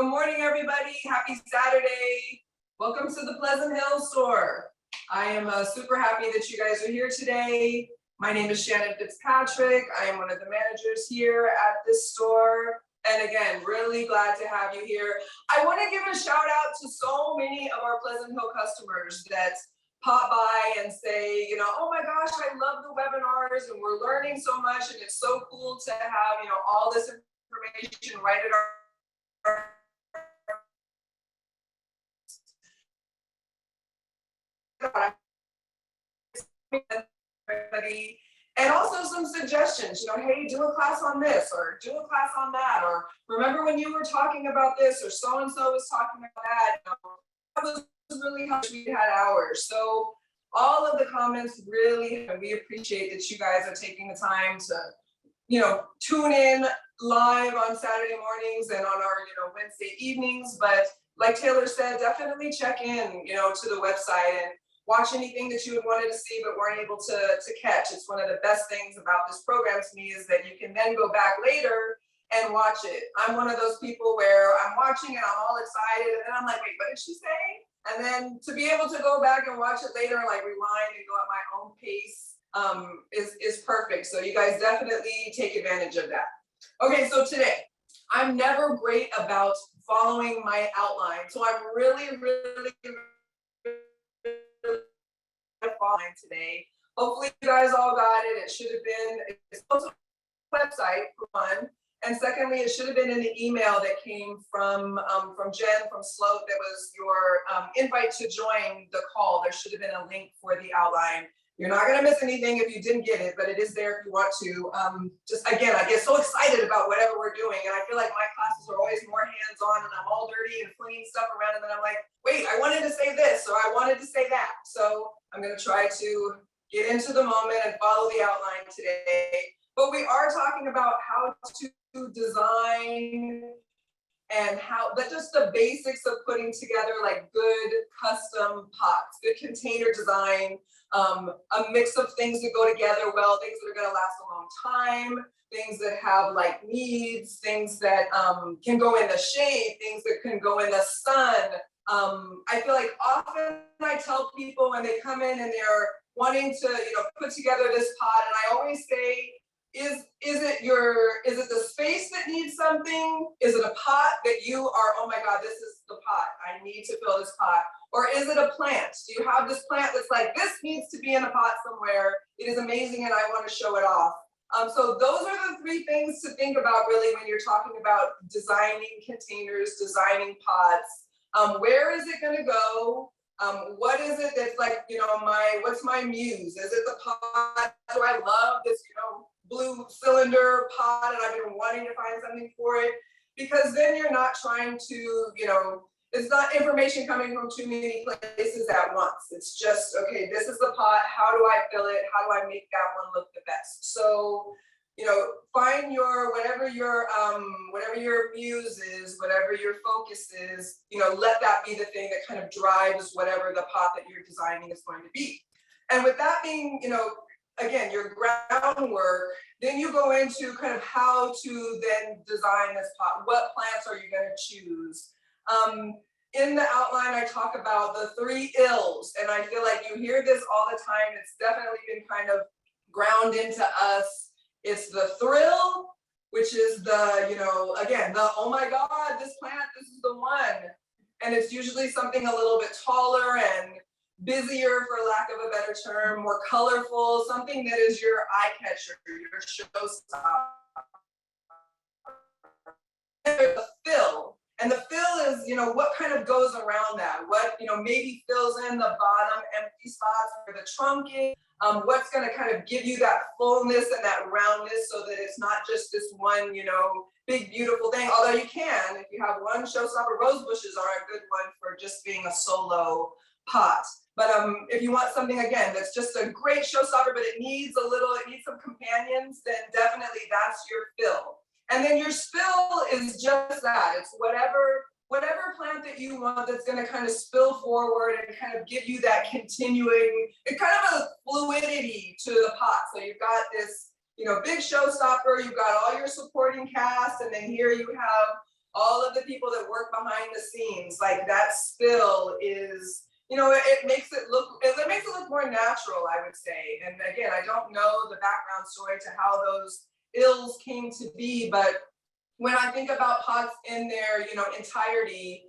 Good morning, everybody. Happy Saturday. Welcome to the Pleasant Hill store. I am super happy that you guys are here today. My name is Shannon Fitzpatrick. I am one of the managers here at this store. And again, really glad to have you here. I want to give a shout out to so many of our Pleasant Hill customers that pop by and say, oh my gosh, I love the webinars and we're learning so much and it's so cool to have, all this information right at our and also some suggestions, hey, do a class on this or do a class on that, or remember when you were talking about this or so-and-so was talking about that, that was really how we had ours. So all of the comments really, we appreciate that you guys are taking the time to, tune in live on Saturday mornings and on our, Wednesday evenings. But like Taylor said, definitely check in, to the website and watch anything that you had wanted to see but weren't able to catch. It's one of the best things about this program to me is that you can then go back later and watch it. I'm one of those people where I'm watching and I'm all excited and then I'm like, wait, what did she say? And then to be able to go back and watch it later, like rewind and go at my own pace is perfect. So you guys definitely take advantage of that. Okay, so today, I'm never great about following my outline. So I'm really following today. Hopefully you guys all got it. It should have been, it's also on the website for one. And secondly, it should have been in the email that came from Jen from Sloat. That was your invite to join the call. There should have been a link for the outline. You're not going to miss anything if you didn't get it, but it is there if you want to. Just again, I get so excited about whatever we're doing, and I feel like my classes are always more hands-on, and I'm all dirty and flinging stuff around, and then I'm like, wait, I wanted to say this, or I wanted to say that. So I'm going to try to get into the moment and follow the outline today. But we are talking about how to design and just the basics of putting together like good custom pots, good container design, a mix of things that go together well, things that are going to last a long time, things that have like needs, things that can go in the shade, things that can go in the sun. I feel like often I tell people when they come in and they're wanting to, put together this pot, and I always say, is it the space that needs something? Is it a pot that you are, oh my God, this is the pot, I need to fill this pot? Or is it a plant? Do you have this plant that's like, this needs to be in a pot somewhere, it is amazing and I want to show it off? So those are the three things to think about really when you're talking about designing containers, designing pots. Where is it going to go? What is it that's like, what's my muse? Is it the pot? Do I love this, blue cylinder pot and I've been wanting to find something for it? Because then you're not trying to, it's not information coming from too many places at once. It's just, okay, this is the pot. How do I fill it? How do I make that one look the best? So, find whatever your muse is, whatever your focus is, let that be the thing that kind of drives whatever the pot that you're designing is going to be. And with that being, again, your groundwork, then you go into kind of how to then design this pot. What plants are you going to choose? In the outline, I talk about the 3 ills, and I feel like you hear this all the time. It's definitely been kind of ground into us. It's the thrill, which is the, again, the, oh my God, this plant, this is the one. And it's usually something a little bit taller and busier, for lack of a better term, more colorful, something that is your eye catcher, your showstopper. The fill. And the fill is, what kind of goes around that? What, maybe fills in the bottom empty spots where the trunk is. What's going to kind of give you that fullness and that roundness so that it's not just this one, big, beautiful thing. Although you can, if you have one showstopper, rose bushes are a good one for just being a solo pot. But if you want something, again, that's just a great showstopper, but it needs some companions, then definitely that's your fill. And then your spill is just that. It's whatever plant that you want that's going to kind of spill forward and kind of give you that continuing, it's kind of a fluidity to the pot. So you've got this, big showstopper, you've got all your supporting cast, and then here you have all of the people that work behind the scenes, like that spill is, you know, it makes it look more natural, I would say. And again, I don't know the background story to how those ills came to be, but when I think about pots in their, you know, entirety,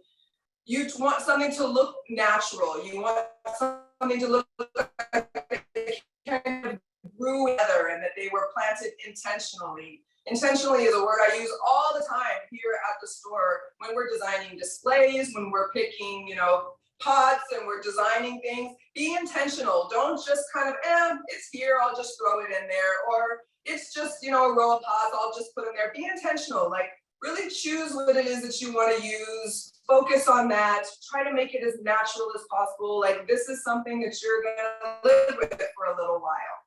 you want something to look natural. You want something to look like they kind of grew together and that they were planted intentionally. Intentionally is a word I use all the time here at the store when we're designing displays, when we're picking, you know, pots and we're designing things. Be intentional. Don't just kind of, it's here, I'll just throw it in there. Or it's just, you know, a row of pots, I'll just put them there. Be intentional. Like, really choose what it is that you want to use. Focus on that. Try to make it as natural as possible. Like, this is something that you're going to live with it for a little while.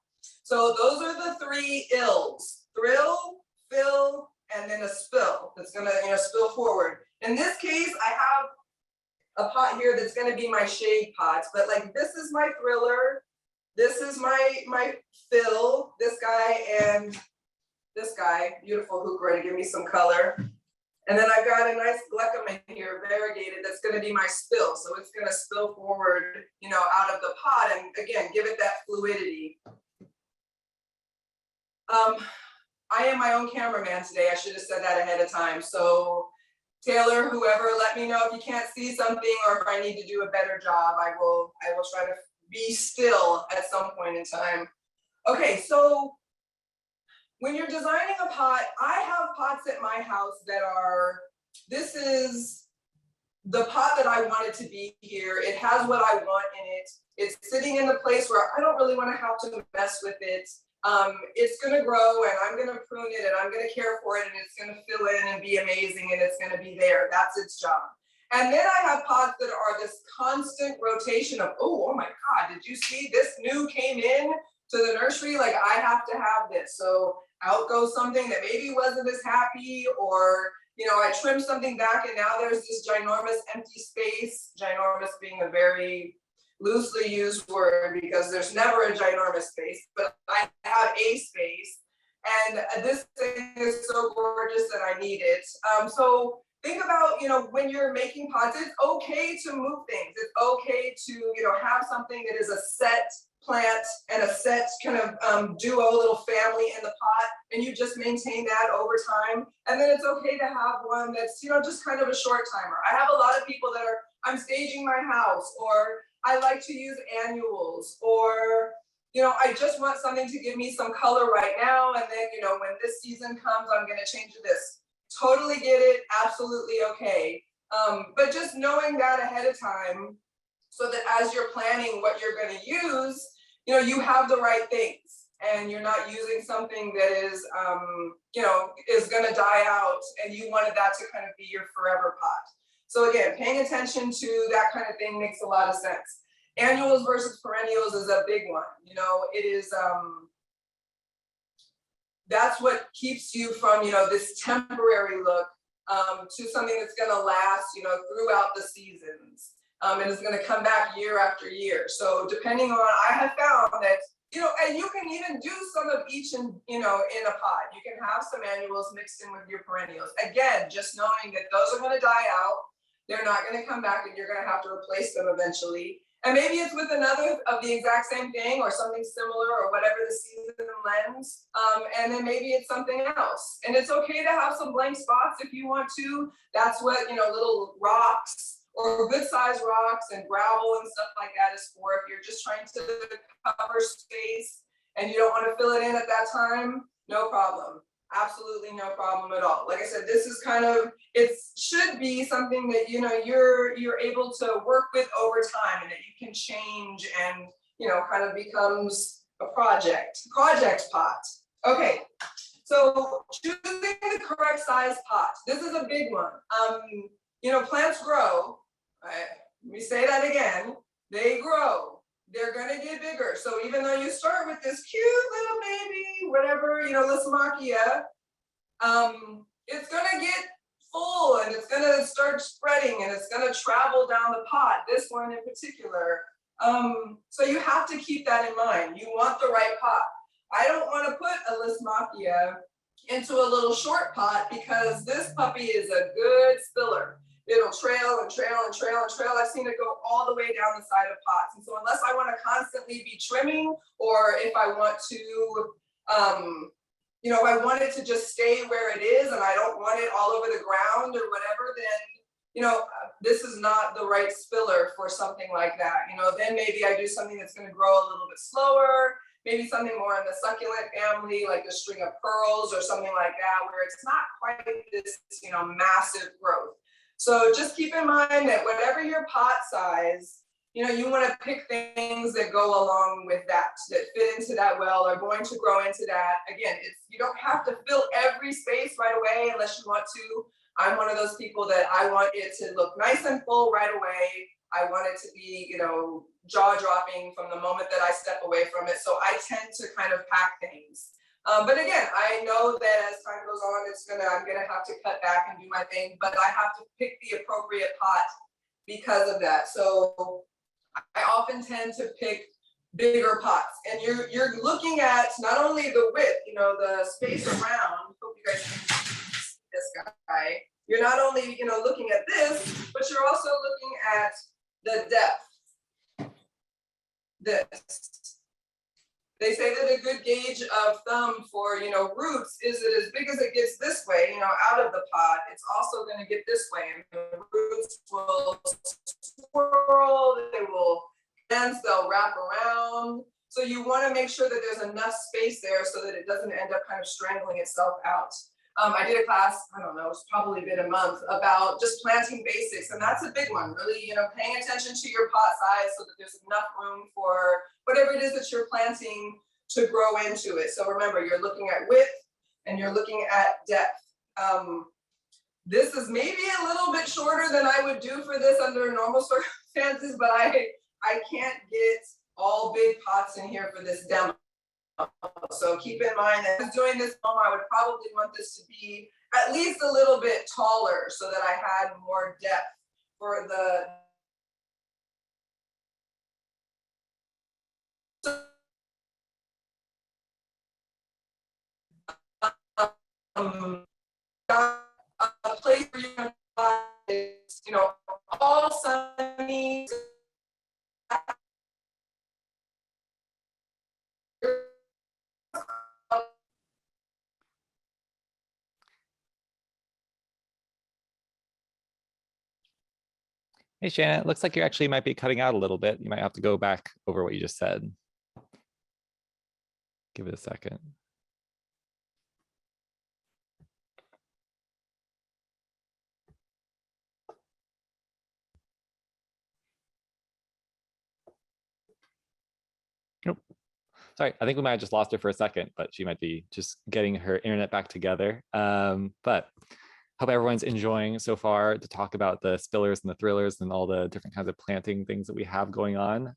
So those are the 3 ills: thrill, fill, and then a spill that's going to, you know, spill forward. In this case, I have a pot here that's going to be my shade pots, but like, this is my thriller. This is my fill. This guy and this guy, beautiful hooker to give me some color. And then I've got a nice Glecum in here, variegated, that's going to be my spill. So it's going to spill forward, you know, out of the pot, and again, give it that fluidity. I am my own cameraman today. I should have said that ahead of time. So Taylor, whoever, let me know if you can't see something or if I need to do a better job. I will try to be still at some point in time. Okay, so when you're designing a pot, I have pots at my house that are, this is the pot that I want it to be here. It has what I want in it. It's sitting in the place where I don't really want to have to mess with it. It's going to grow and I'm going to prune it and I'm going to care for it and it's going to fill in and be amazing and it's going to be there. That's its job. And then I have pots that are this constant rotation of, oh my God, did you see this new came in to the nursery? Like, I have to have this. So out goes something that maybe wasn't as happy, or, you know, I trimmed something back and now there's this ginormous empty space, ginormous being a very loosely used word because there's never a ginormous space, but I have a space and this thing is so gorgeous that I need it. So think about, you know, when you're making pots, it's okay to move things. It's okay to, you know, have something that is a set plant and a set kind of duo little family in the pot, and you just maintain that over time. And then it's okay to have one that's, you know, just kind of a short timer. I have a lot of people that are, I'm staging my house, or I like to use annuals, or, you know, I just want something to give me some color right now. And then, you know, when this season comes, I'm going to change to this. Totally get it. Absolutely okay. But just knowing that ahead of time so that as you're planning what you're going to use, you know, you have the right things and you're not using something that is, you know, is going to die out and you wanted that to kind of be your forever pot. So again, paying attention to that kind of thing makes a lot of sense. Annuals versus perennials is a big one. You know, it is, that's what keeps you from, you know, this temporary look to something that's going to last, you know, throughout the seasons. And it's going to come back year after year. So depending on, I have found that, you know, and you can even do some of each in, you know, in a pot. You can have some annuals mixed in with your perennials. Again, just knowing that those are going to die out. They're not going to come back and you're going to have to replace them eventually. And maybe it's with another of the exact same thing or something similar or whatever the season lends. And then maybe it's something else. And it's okay to have some blank spots if you want to. That's what, you know, little rocks or good sized rocks and gravel and stuff like that is for. If you're just trying to cover space and you don't want to fill it in at that time, no problem. Absolutely no problem at all. Like I said, this is kind of, it should be something that, you know, you're able to work with over time and that you can change and, you know, kind of becomes a project pot. Okay, so choosing the correct size pot. This is a big one. You know, plants grow. Right? Let me say that again. They grow. They're gonna get bigger. So even though you start with this cute little baby, whatever, you know, Lysimachia, it's gonna get full and it's gonna start spreading and it's gonna travel down the pot, this one in particular. So you have to keep that in mind. You want the right pot. I don't want to put a Lysimachia into a little short pot because this puppy is a good spiller. it'll trail and trail and trail and trail. I've seen it go all the way down the side of pots. And so unless I want to constantly be trimming, or if I want to, you know, if I want it to just stay where it is and I don't want it all over the ground or whatever, then, you know, this is not the right spiller for something like that. You know, then maybe I do something that's going to grow a little bit slower, maybe something more in the succulent family, like a string of pearls or something like that, where it's not quite this, you know, massive growth. So just keep in mind that whatever your pot size, you know, you want to pick things that go along with that fit into that well, are going to grow into that. Again, you don't have to fill every space right away unless you want to. I'm one of those people that I want it to look nice and full right away. I want it to be, you know, jaw-dropping from the moment that I step away from it. So I tend to kind of pack things. But again, I know that as time goes on, I'm gonna have to cut back and do my thing, but I have to pick the appropriate pot because of that. So I often tend to pick bigger pots, and you're looking at not only the width, you know, the space around. Hope you guys can see this guy. You're not only, you know, looking at this, but you're also looking at the depth. This. They say that a good gauge of thumb for, you know, roots is that as big as it gets this way, you know, out of the pot, it's also going to get this way. And the roots will swirl, they will dance, they'll wrap around. So you want to make sure that there's enough space there so that it doesn't end up kind of strangling itself out. I did a class, I don't know, it's probably been a month, about just planting basics. And that's a big one, really, you know, paying attention to your pot size so that there's enough room for whatever it is that you're planting to grow into it. So remember, you're looking at width and you're looking at depth. This is maybe a little bit shorter than I would do for this under normal circumstances, but I can't get all big pots in here for this demo. So keep in mind that if I was doing this home, I would probably want this to be at least a little bit taller so that I had more depth for the a place where you can find, you know, all sunny. Hey, Shannon, it looks like you actually might be cutting out a little bit. You might have to go back over what you just said. Give it a second. Nope. Sorry, I think we might have just lost her for a second, but she might be just getting her internet back together. But hope everyone's enjoying so far to talk about the spillers and the thrillers and all the different kinds of planting things that we have going on.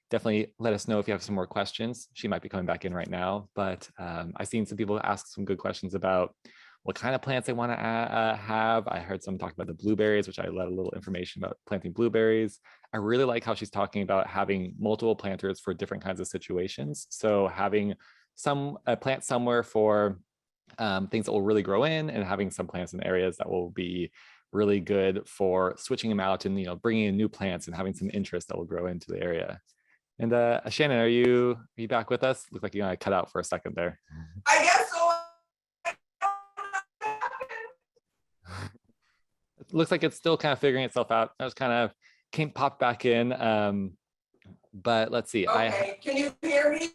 Definitely let us know if you have some more questions. She might be coming back in right now, but I've seen some people ask some good questions about what kind of plants they want to have. I heard someone talk about the blueberries, which I let a little information about planting blueberries. I really like how she's talking about having multiple planters for different kinds of situations. So having a plant somewhere for things that will really grow in, and having some plants in areas that will be really good for switching them out and, you know, bringing in new plants and having some interest that will grow into the area. And Shannon, are you back with us? Look like you cut out for a second there. I guess so. It looks like it's still kind of figuring itself out. I was kind of popped back in, but let's see. Okay, can you hear me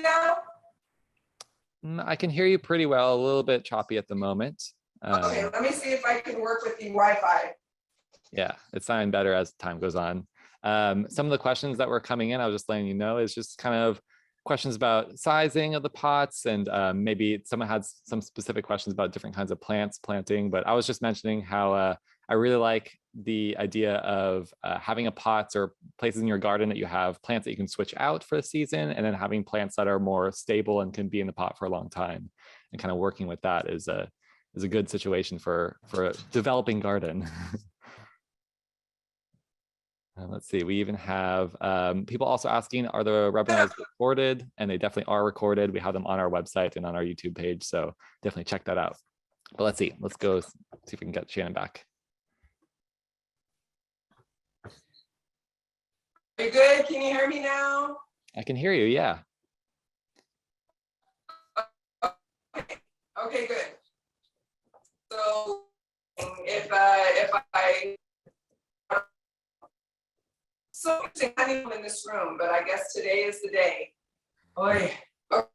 now? I can hear you pretty well, a little bit choppy at the moment. Okay, let me see if I can work with the Wi-Fi. Yeah, it's sounding better as time goes on. Some of the questions that were coming in, I was just letting you know, is just kind of questions about sizing of the pots, and maybe someone had some specific questions about different kinds of plants planting, but I was just mentioning how I really like the idea of having a pots or places in your garden that you have plants that you can switch out for the season, and then having plants that are more stable and can be in the pot for a long time, and kind of working with that is a good situation for a developing garden. Let's see, we even have people also asking, are the webinars recorded? And they definitely are recorded. We have them on our website and on our YouTube page, so definitely check that out. But let's see. Let's go see if we can get Shannon back. Are you good? Can you hear me now? I can hear you. Yeah. Okay, good. So if I so I'm in this room, but I guess today is the day. Oy. Okay.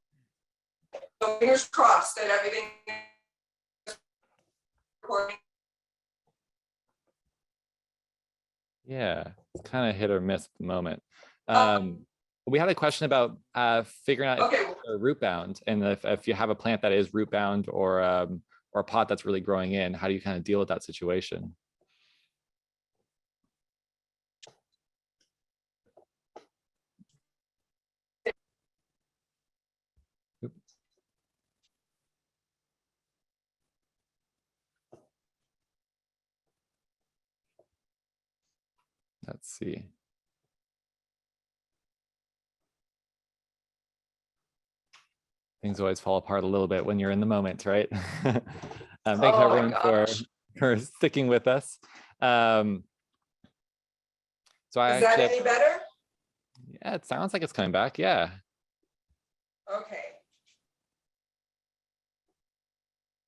So fingers crossed that everything is recording. Yeah, it's kind of hit or miss at the moment. We had a question about figuring out if Okay. they're root bound, and if you have a plant that is root bound or a pot that's really growing in, how do you kind of deal with that situation? Oop. Let's see. Things always fall apart a little bit when you're in the moment, right? Thanks Oh my everyone gosh. for sticking with us. So I Is that actually, any better? yeah, it sounds like it's coming back. Yeah. Okay.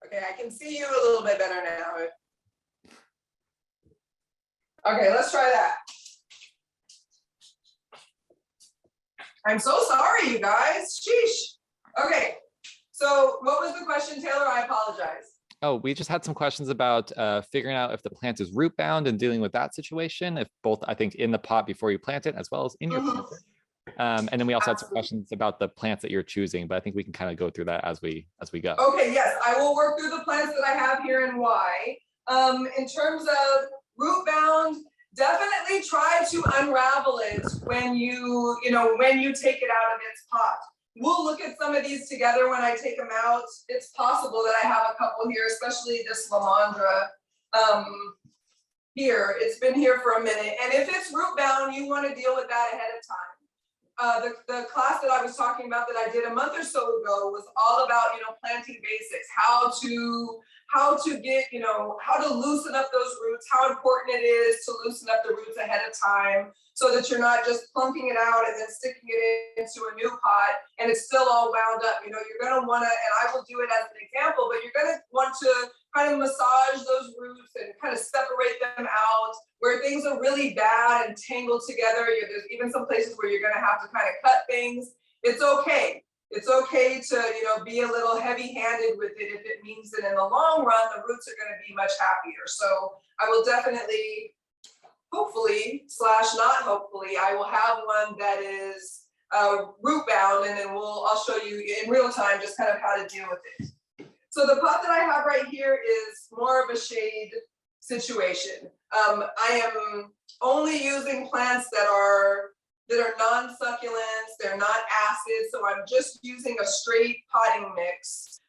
Okay, I can see you a little bit better now. Okay, let's try that. I'm so sorry, you guys. Sheesh. Okay, so what was the question, Taylor? I apologize. Oh, we just had some questions about figuring out if the plant is root bound and dealing with that situation, if both, I think, in the pot before you plant it, as well as in your planter. And then we also had some Absolutely. questions about the plants that you're choosing, but I think we can kind of go through that as we go. Okay, yes, I will work through the plants that I have here and why. In terms of root bound, definitely try to unravel it when when you take it out of its pot. We'll look at some of these together when I take them out. It's possible that I have a couple here, especially this Lamandra here. It's been here for a minute. And if it's root bound, you want to deal with that ahead of time. The class that I was talking about that I did a month or so ago was all about, planting basics, how to get, how to loosen up those roots, how important it is to loosen up the roots ahead of time so that you're not just plunking it out and then sticking it into a new pot and it's still all wound up. You're going to want to, and I will do it as an example, but you're going to want to kind of massage those roots and kind of separate them out where things are really bad and tangled together. There's even some places where you're going to have to kind of cut things. It's okay. It's okay to, be a little heavy-handed with it if it means that in the long run, the roots are going to be much happier. So I will definitely, hopefully, / not hopefully, I will have one that is root bound, and then I'll show you in real time just kind of how to deal with it. So the pot that I have right here is more of a shade situation. I am only using plants that are non-succulents, they're not acid, so I'm just using a straight potting mix.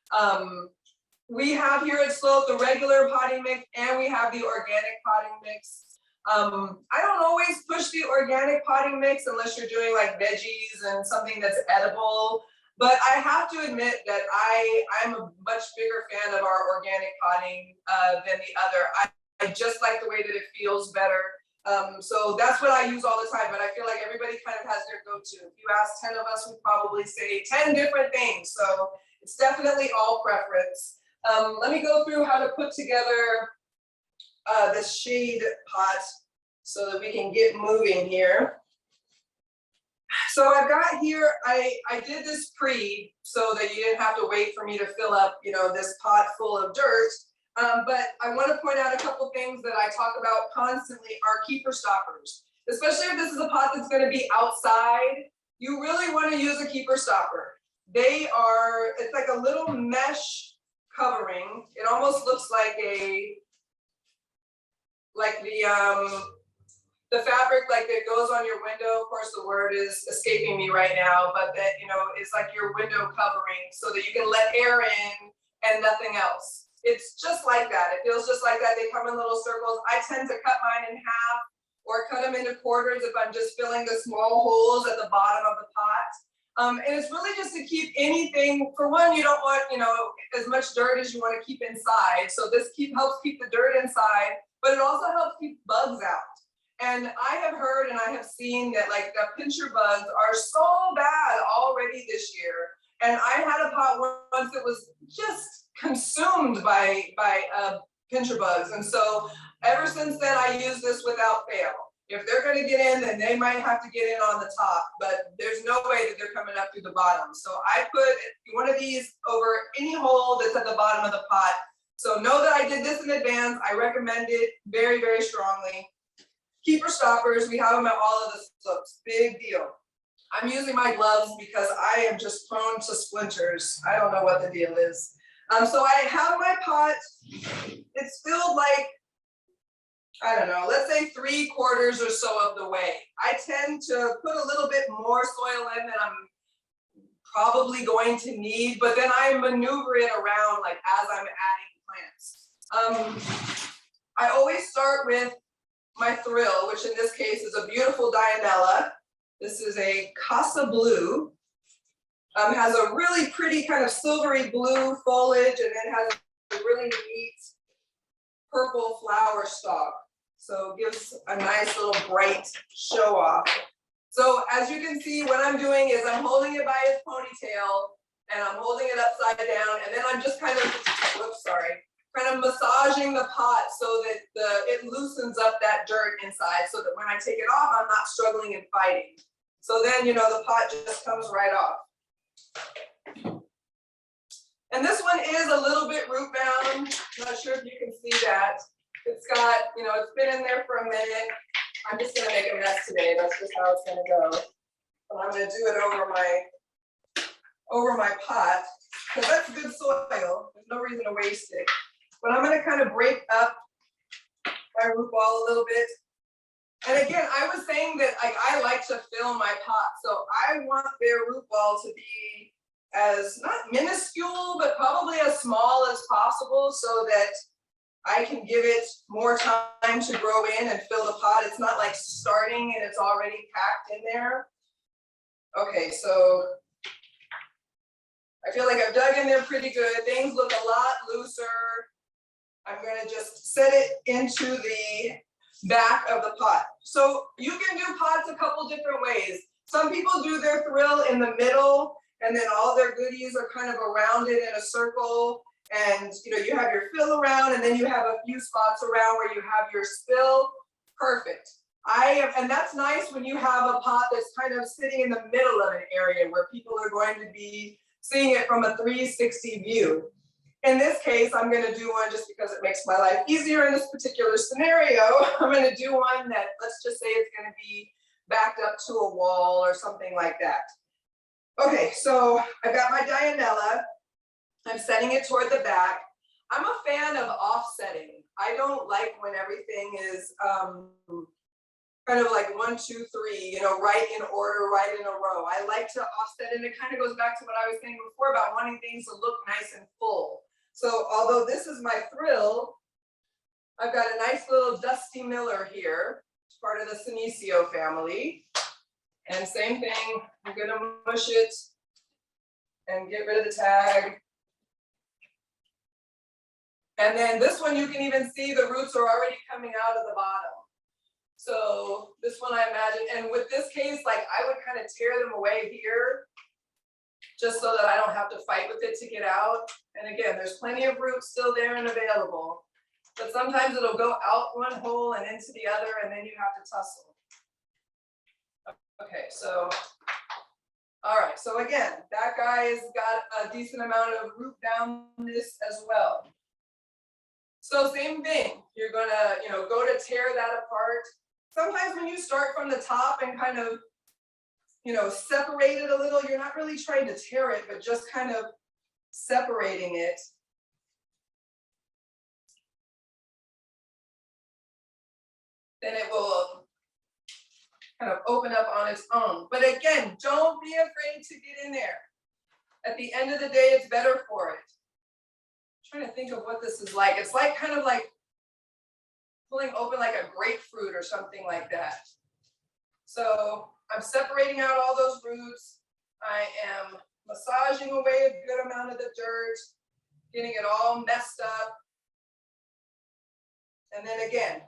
We have here at Slope the regular potting mix and we have the organic potting mix. I don't always push the organic potting mix unless you're doing like veggies and something that's edible. But I have to admit that I'm a much bigger fan of our organic potting than the other. I just like the way that it feels better. So that's what I use all the time, but I feel like everybody kind of has their go-to. If you ask 10 of us, we'd probably say 10 different things. So it's definitely all preference. Let me go through how to put together this shade pot so that we can get moving here. So I've got here, I did this pre so that you didn't have to wait for me to fill up, this pot full of dirt. But I want to point out a couple things that I talk about constantly are keeper stoppers. Especially if this is a pot that's going to be outside, you really want to use a keeper stopper. It's like a little mesh covering. It almost looks like the fabric like that goes on your window. Of course, the word is escaping me right now, but that, it's like your window covering so that you can let air in and nothing else. It's just like that. It feels just like that. They come in little circles. I tend to cut mine in half or cut them into quarters if I'm just filling the small holes at the bottom of the pot. And it's really just to keep anything, for one, you don't want, as much dirt as you want to keep inside. So this helps keep the dirt inside, but it also helps keep bugs out. And I have heard and I have seen that like the pincher bugs are so bad already this year. And I had a pot once that was just consumed by pincher bugs. And so ever since then, I use this without fail. If they're going to get in, then they might have to get in on the top, but there's no way that they're coming up through the bottom. So I put one of these over any hole that's at the bottom of the pot. So know that I did this in advance. I recommend it very, very strongly. Keeper stoppers, we have them at all of the slopes, big deal. I'm using my gloves because I am just prone to splinters. I don't know what the deal is. So I have my pot, it's filled like, I don't know, let's say 3/4 or so of the way. I tend to put a little bit more soil in than I'm probably going to need, but then I maneuver it around like as I'm adding plants. I always start with my thrill, which in this case is a beautiful Dianella. This is a Casa Blue. Has a really pretty kind of silvery blue foliage and then has a really neat purple flower stalk. So it gives a nice little bright show off. So as you can see, what I'm doing is I'm holding it by its ponytail and I'm holding it upside down and then I'm just kind of massaging the pot so that it loosens up that dirt inside so that when I take it off, I'm not struggling and fighting. So then, the pot just comes right off. And this one is a little bit root bound. Not sure if you can see that. It's got, it's been in there for a minute. I'm just gonna make a mess today. That's just how it's gonna go. And I'm gonna do it over my pot, because that's good soil. There's no reason to waste it. But I'm gonna kind of break up my root ball a little bit. And again, I was saying that I like to fill my pot. So I want their root ball to be as not minuscule, but probably as small as possible so that I can give it more time to grow in and fill the pot. It's not like starting and it's already packed in there. Okay, so I feel like I've dug in there pretty good. Things look a lot looser. I'm gonna just set it into the back of the pot. So you can do pots a couple different ways. Some people do their thrill in the middle and then all their goodies are kind of around it in a circle. And you have your fill around and then you have a few spots around where you have your spill. Perfect. And that's nice when you have a pot that's kind of sitting in the middle of an area where people are going to be seeing it from a 360 view. In this case, I'm going to do one just because it makes my life easier in this particular scenario. I'm going to do one that, let's just say it's going to be backed up to a wall or something like that. Okay, so I've got my Dianella. I'm setting it toward the back. I'm a fan of offsetting. I don't like when everything is kind of like 1, 2, 3, right in order, right in a row. I like to offset, and it kind of goes back to what I was saying before about wanting things to look nice and full. So although this is my thrill, I've got a nice little Dusty Miller here, part of the Senecio family. And same thing, I'm gonna mush it and get rid of the tag. And then this one, you can even see the roots are already coming out of the bottom. So this one I imagine, and with this case, like I would kind of tear them away here just so that I don't have to fight with it to get out. And again, there's plenty of roots still there and available, but sometimes it'll go out one hole and into the other, and then you have to tussle. Okay, so, all right, so again, that guy has got a decent amount of root downness as well. So same thing, you're gonna, go to tear that apart. Sometimes when you start from the top and kind of, separate it a little, you're not really trying to tear it, but just kind of separating it. Then it will kind of open up on its own. But again, don't be afraid to get in there. At the end of the day, it's better for it. I'm trying to think of what this is like. It's like kind of like pulling open like a grapefruit or something like that. So I'm separating out all those roots. I am massaging away a good amount of the dirt, getting it all messed up. And then again,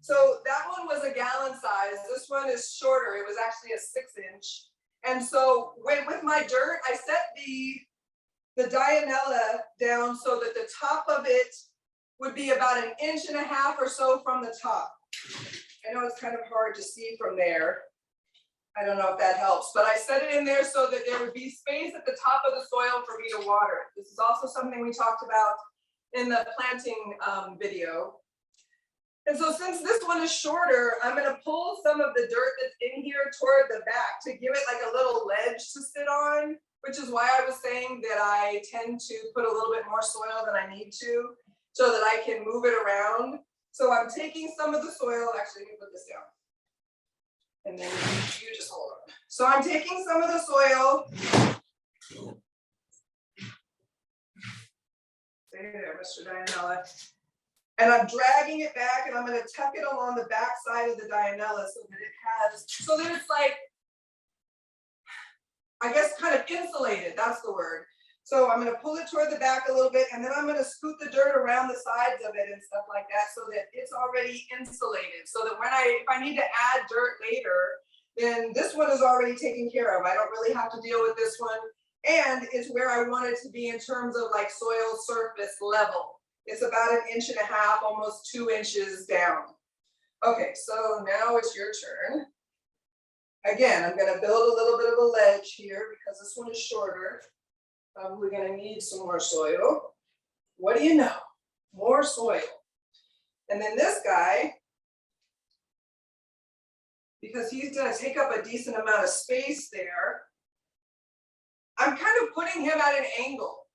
so that one was a gallon size. This one is shorter. It was actually a 6-inch. And so with my dirt, I set the Dianella down so that the top of it would be about 1.5 inches or so from the top. I know it's kind of hard to see from there. I don't know if that helps, but I set it in there so that there would be space at the top of the soil for me to water. This is also something we talked about in the planting video. And so since this one is shorter, I'm going to pull some of the dirt that's in here toward the back to give it like a little ledge to sit on, which is why I was saying that I tend to put a little bit more soil than I need to so that I can move it around. So I'm taking some of the soil, actually, let me put this down. And then you just hold on. So I'm taking some of the soil. Stay there, Mr. Dianella. And I'm dragging it back and I'm going to tuck it along the back side of the Dianella so that it's like, I guess kind of insulated, that's the word. So I'm going to pull it toward the back a little bit and then I'm going to scoot the dirt around the sides of it and stuff like that so that it's already insulated. So that if I need to add dirt later, then this one is already taken care of. I don't really have to deal with this one. And it's where I want it to be in terms of like soil surface level. It's about 1.5 inches, almost 2 inches down. Okay, so now it's your turn. Again, I'm going to build a little bit of a ledge here because this one is shorter. Probably going to need some more soil. What do you know? More soil. And then this guy, because he's going to take up a decent amount of space there, I'm kind of putting him at an angle.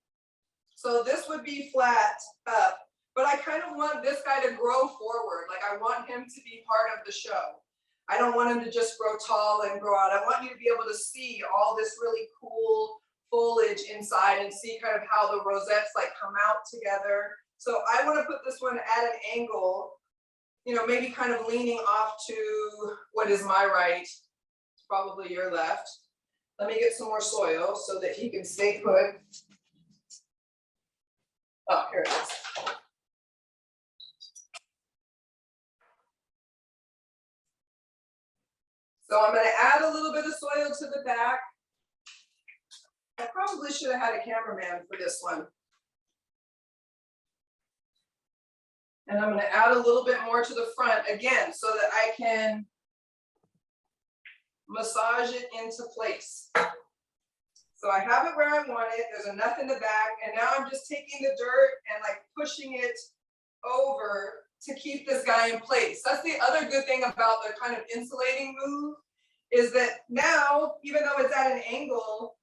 So this would be flat up, but I kind of want this guy to grow forward. Like I want him to be part of the show. I don't want him to just grow tall and grow out. I want you to be able to see all this really cool foliage inside and see kind of how the rosettes like come out together. So I want to put this one at an angle, you know, maybe kind of leaning off to what is my right. It's probably your left. Let me get some more soil so that he can stay put. Oh, here it is. So I'm going to add a little bit of soil to the back. I probably should have had a cameraman for this one. And I'm going to add a little bit more to the front again so that I can massage it into place. So I have it where I want it. There's enough in the back. And now I'm just taking the dirt and like pushing it over to keep this guy in place. That's the other good thing about the kind of insulating move is that now, even though it's at an angle,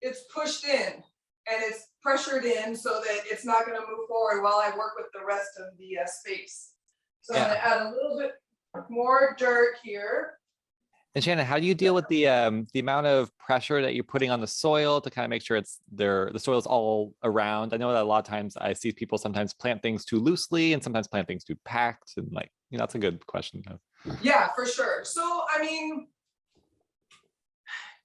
it's pushed in and it's pressured in so that it's not going to move forward while I work with the rest of the space. So I'm going to add a little bit more dirt here. And Shannon, how do you deal with the amount of pressure that you're putting on the soil to kind of make sure the soil is all around? I know that a lot of times I see people sometimes plant things too loosely and sometimes plant things too packed, and like, you know, that's a good question. Yeah, for sure. So I mean,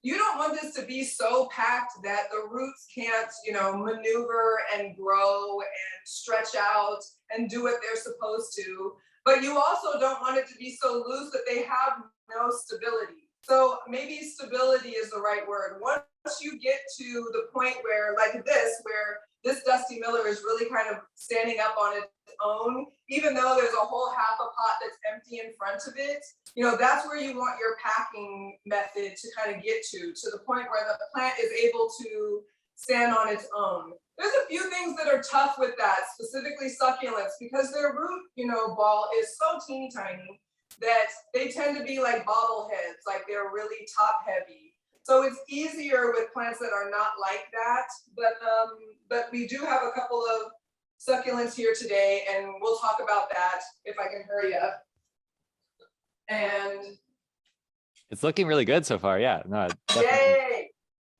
you don't want this to be so packed that the roots can't, you know, maneuver and grow and stretch out and do what they're supposed to. But you also don't want it to be so loose that they have no stability. So maybe stability is the right word. Once you get to the point where, like this, where this Dusty Miller is really kind of standing up on its own, even though there's a whole half a pot that's empty in front of it, you know, that's where you want your packing method to kind of get to the point where the plant is able to stand on its own. There's a few things that are tough with that, specifically succulents, because their root, you know, ball is so teeny tiny that they tend to be like bobbleheads, like they're really top heavy. So it's easier with plants that are not like that, but we do have a couple of succulents here today, and we'll talk about that if I can hurry up. And it's looking really good so far. Yeah, no, definitely. Yay!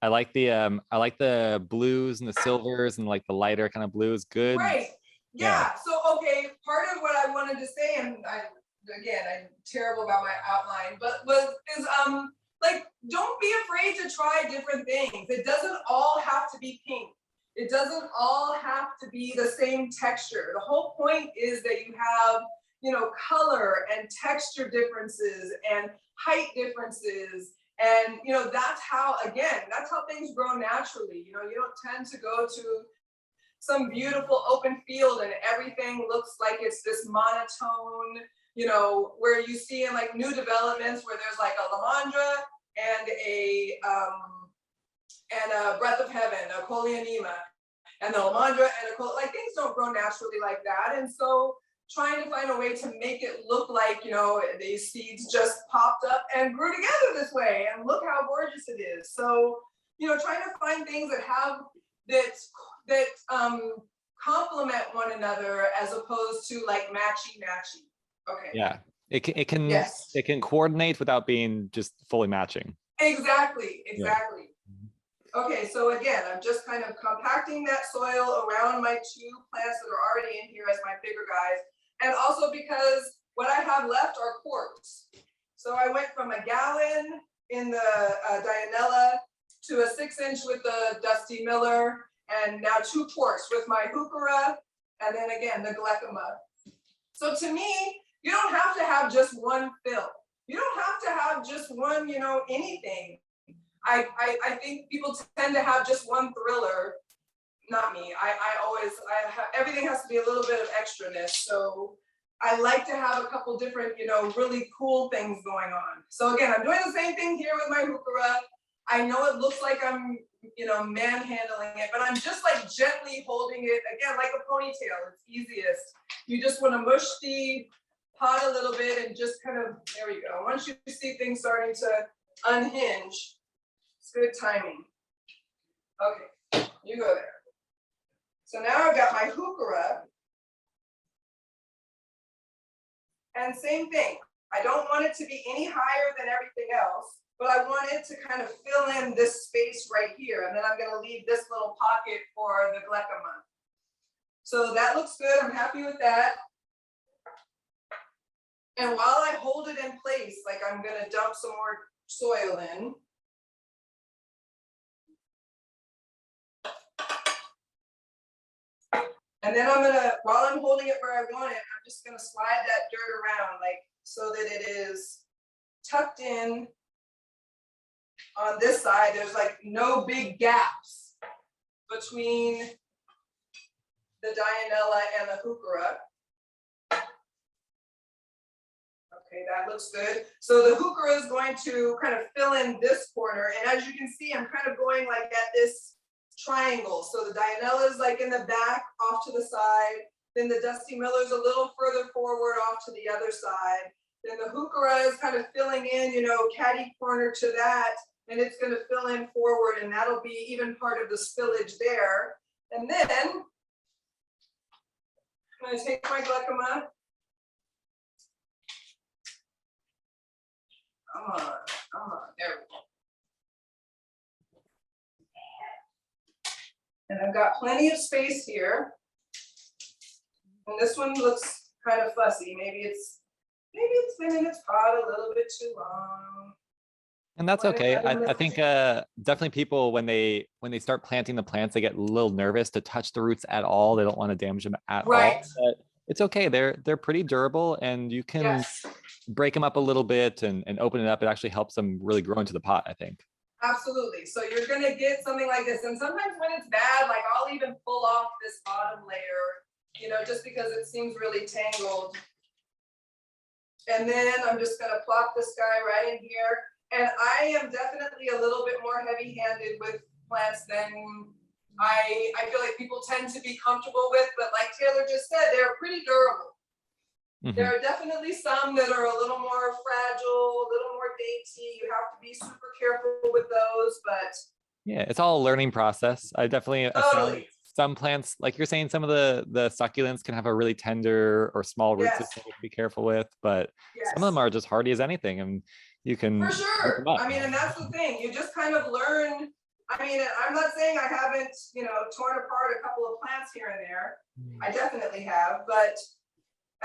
I like the blues and the silvers and like the lighter kind of blues. Good. Right. Yeah. So okay, part of what I wanted to say, and I'm terrible about my outline, but is like, don't be afraid way to try different things. It doesn't all have to be pink. It doesn't all have to be the same texture. The whole point is that you have, you know, color and texture differences and height differences. And, you know, that's how, again, that's how things grow naturally. You know, you don't tend to go to some beautiful open field and everything looks like it's this monotone, you know, where you see in like new developments where there's like a Lamandra and a Breath of Heaven, a Coleonema, and the Lamandra and like things don't grow naturally like that. And so trying to find a way to make it look like, you know, these seeds just popped up and grew together this way, and look how gorgeous it is. So, you know, trying to find things that have that complement one another as opposed to like matchy. Okay. Yeah, Yes. it can coordinate without being just fully matching. Exactly. Yeah. Okay, so again, I'm just kind of compacting that soil around my two plants that are already in here as my bigger guys. And also because what I have left are quarts. So I went from a gallon in the Dianella to a 6-inch with the Dusty Miller, and now 2 quarts with my Heuchera, and then again, the Glechema. So to me, you don't have to have just one fill. You don't have to have just one, you know, anything. I think people tend to have just one thriller. Not me. Everything has to be a little bit of extraness. So I like to have a couple different, you know, really cool things going on. So again, I'm doing the same thing here with my Heuchera. I know it looks like I'm, you know, manhandling it, but I'm just like gently holding it, again, like a ponytail. It's easiest. You just want to mush the pot a little bit and just kind of, there we go. Once you see things starting to unhinge, it's good timing. Okay, you go there. So now I've got my Heuchera. And same thing. I don't want it to be any higher than everything else, but I want it to kind of fill in this space right here. And then I'm going to leave this little pocket for the Glechema. So that looks good. I'm happy with that. And while I hold it in place, like I'm going to dump some more soil in. And then I'm gonna, while I'm holding it where I want it, I'm just gonna slide that dirt around, like, so that it is tucked in on this side. There's like no big gaps between the Dianella and the Heuchera. Okay, that looks good. So the Heuchera is going to kind of fill in this corner. And as you can see, I'm kind of going like at this triangle. So the Dianella is like in the back off to the side. Then the Dusty Miller is a little further forward off to the other side. Then the Heuchera is kind of filling in, you know, catty corner to that. And it's going to fill in forward, and that'll be even part of the spillage there. And then I'm going to take my Glechema. Come on, there we go. And I've got plenty of space here. And this one looks kind of fussy. Maybe it's been in its pot a little bit too long. And that's okay. I think definitely people when they start planting the plants, they get a little nervous to touch the roots at all. They don't want to damage them at all. But it's okay. They're pretty durable, and you can break them up a little bit and open it up. It actually helps them really grow into the pot, I think. Absolutely. So you're gonna get something like this. And sometimes when it's bad, like I'll even pull off this bottom layer, you know, just because it seems really tangled. And then I'm just gonna plop this guy right in here. And I am definitely a little bit more heavy-handed with plants than I feel like people tend to be comfortable with, but like Taylor just said, they're pretty durable. Mm-hmm. There are definitely some that are a little more fragile, a little more dainty. You have to be super careful with those, but yeah, it's all a learning process. I definitely found some plants, like you're saying, some of the succulents can have a really tender or small root system to be careful with, but some of them are just hardy as anything, and you can for sure. I mean, and that's the thing. You just kind of learn. I mean, I'm not saying I haven't, you know, torn apart a couple of plants here and there. I definitely have, but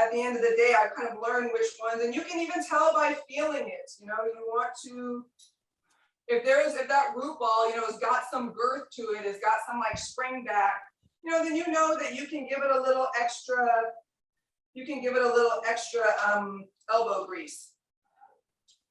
at the end of the day, I kind of learned which ones, and you can even tell by feeling it. You know, you want to if that root ball, has got some girth to it, has got some like spring back, then you know that you can give it a little extra, elbow grease.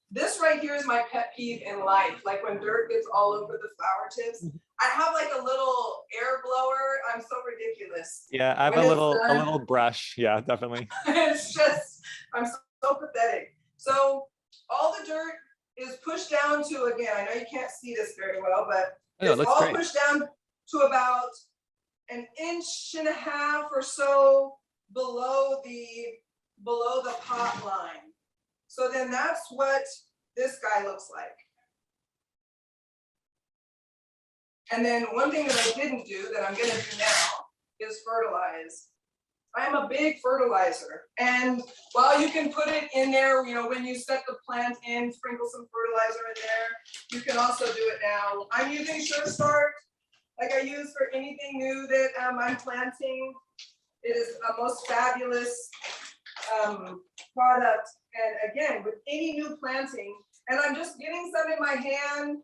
This right here is my pet peeve in life. Like when dirt gets all over the flower tips, I have like a little air blower. I'm so ridiculous. Yeah, I have When a it's little brush. Yeah, definitely. It's just, I'm so pathetic. So all the dirt is pushed down to, again, I know you can't see this very well, but Oh, it it's looks all great. pushed down to about 1.5 inches or so below the pot line. So then that's what this guy looks like. And then one thing that I didn't do that I'm gonna do now is fertilize. I am a big fertilizer. And while you can put it in there, when you set the plant in, sprinkle some fertilizer in there, you can also do it now. I'm using Sure Start, like I use for anything new that I'm planting. It is a most fabulous product. And again, with any new planting, and I'm just getting some in my hand,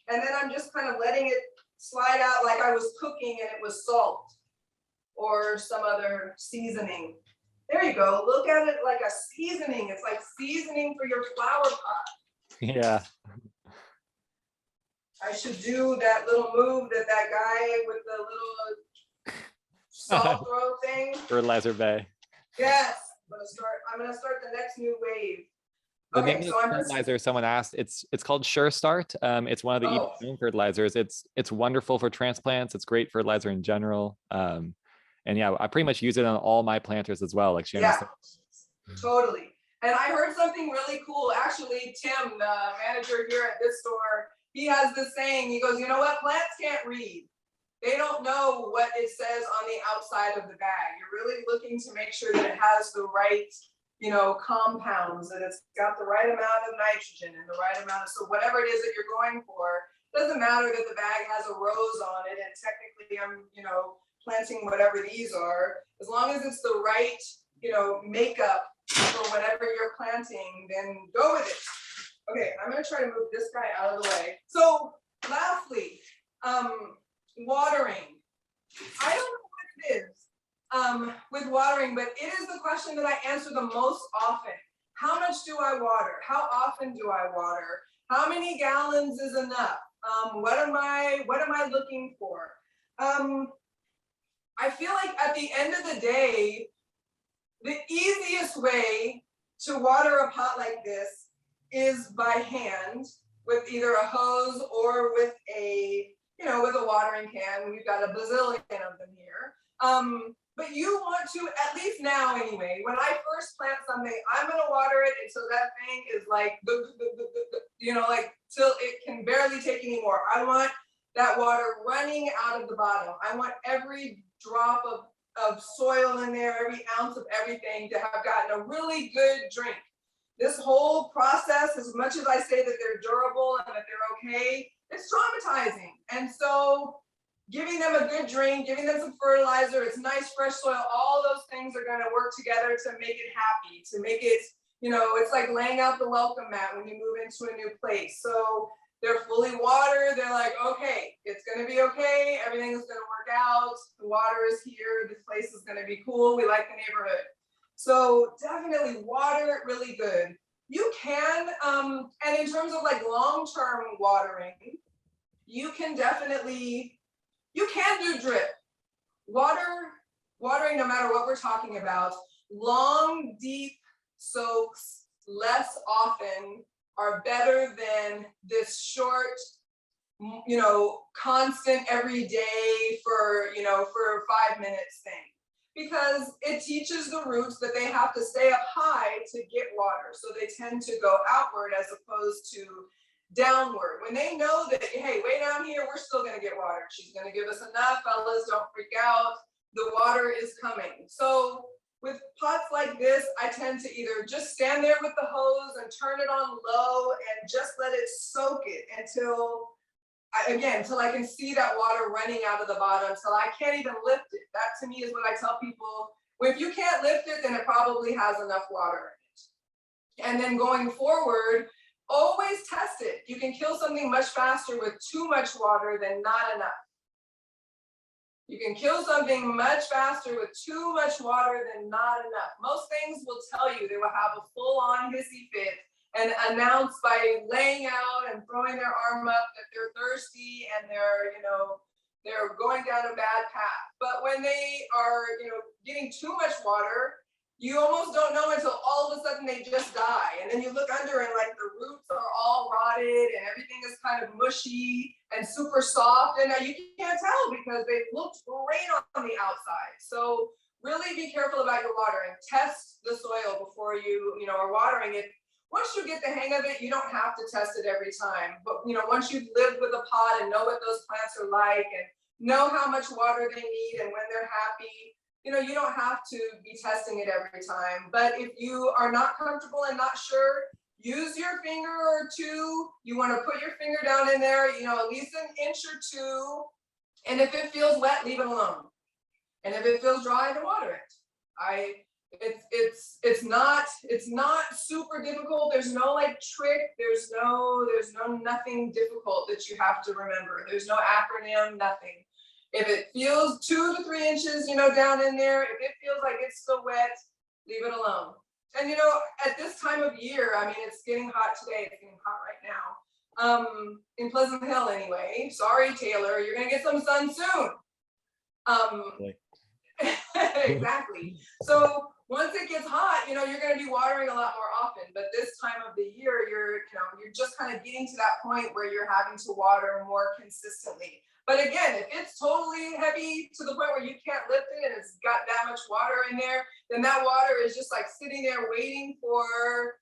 and then I'm just kind of letting it slide out like I was cooking and it was salt or some other seasoning. There you go. Look at it like a seasoning. It's like seasoning for your flower pot. Yeah. I should do that little move that guy with the little salt throw thing. Fertilizer bay. Yes. I'm gonna start the next new wave. The Okay, name so of I'm the just, fertilizer someone asked, it's called Sure Start. It's one of the Oh. EPA fertilizers. It's wonderful for transplants. It's great fertilizer in general. And yeah, I pretty much use it on all my planters as well, like Shannon yeah, said. totally. And I heard something really cool. Actually, Tim, the manager here at this store, he has this saying. He goes, you know what? Plants can't read. They don't know what it says on the outside of the bag. You're really looking to make sure that it has the right, compounds, that it's got the right amount of nitrogen and the right amount of, so whatever it is that you're going for, doesn't matter that the bag has a rose on it and technically I'm, planting whatever these are, as long as it's the right, makeup for whatever you're planting, then go with it. Okay, I'm gonna try to move this guy out of the way. So lastly, watering. I don't know what it is with watering, but it is the question that I answer the most often. How much do I water? How often do I water? How many gallons is enough? What am I looking for? I feel like at the end of the day, the easiest way to water a pot like this is by hand with either a hose or with a watering can. We've got a bazillion of them here. But you want to, at least now anyway, when I first plant something, I'm gonna water it until that thing is like, like till it can barely take any more. I want that water running out of the bottom. I want every drop of soil in there, every ounce of everything to have gotten a really good drink. This whole process, as much as I say that they're durable and that they're okay, it's traumatizing. And so giving them a good drink, giving them some fertilizer, it's nice fresh soil, all those things are gonna work together to make it happy, to make it, it's like laying out the welcome mat when you move into a new place. So they're fully watered, they're like, okay, it's gonna be okay, everything's gonna work out, the water is here, this place is gonna be cool, we like the neighborhood. So definitely water it really good. You can, and in terms of like long-term watering, you can do drip. Watering, no matter what we're talking about, long, deep soaks less often are better than this short, constant every day for 5 minutes thing. Because it teaches the roots that they have to stay up high to get water. So they tend to go outward as opposed to downward. When they know that, hey, way down here, we're still gonna get water. She's gonna give us enough, fellas, don't freak out. The water is coming. So with pots like this, I tend to either just stand there with the hose and turn it on low and just let it soak it until I can see that water running out of the bottom, till I can't even lift it. That to me is what I tell people. Well, if you can't lift it, then it probably has enough water in it. And then going forward, always test it. You can kill something much faster with too much water than not enough. You can kill something much faster with too much water than not enough. Most things will tell you they will have a full-on hissy fit and announce by laying out and throwing their arm up that they're thirsty and they're, they're going down a bad path. But when they are, getting too much water, you almost don't know until all of a sudden they just die. And then you look under and like the roots are all rotted and everything is kind of mushy and super soft. And now you can't tell because they looked great on the outside. So really be careful about your watering. Test the soil before you, are watering it. Once you get the hang of it, you don't have to test it every time. But, once you've lived with a pot and know what those plants are like and know how much water they need and when they're happy, you don't have to be testing it every time. But if you are not comfortable and not sure, use your finger or two. You want to put your finger down in there, at least an inch or two. And if it feels wet, leave it alone. And if it feels dry, then water it. It's not super difficult. There's no trick. There's no nothing difficult that you have to remember. There's no acronym, nothing. If it feels 2 to 3 inches, down in there, if it feels like it's still wet, leave it alone. And at this time of year, it's getting hot today. It's getting hot right now. In Pleasant Hill anyway. Sorry, Taylor, you're gonna get some sun soon. Exactly. So once it gets hot, you're going to be watering a lot more often. But this time of the year, you're just kind of getting to that point where you're having to water more consistently. But again, if it's totally heavy to the point where you can't lift it and it's got that much water in there, then that water is just like sitting there waiting for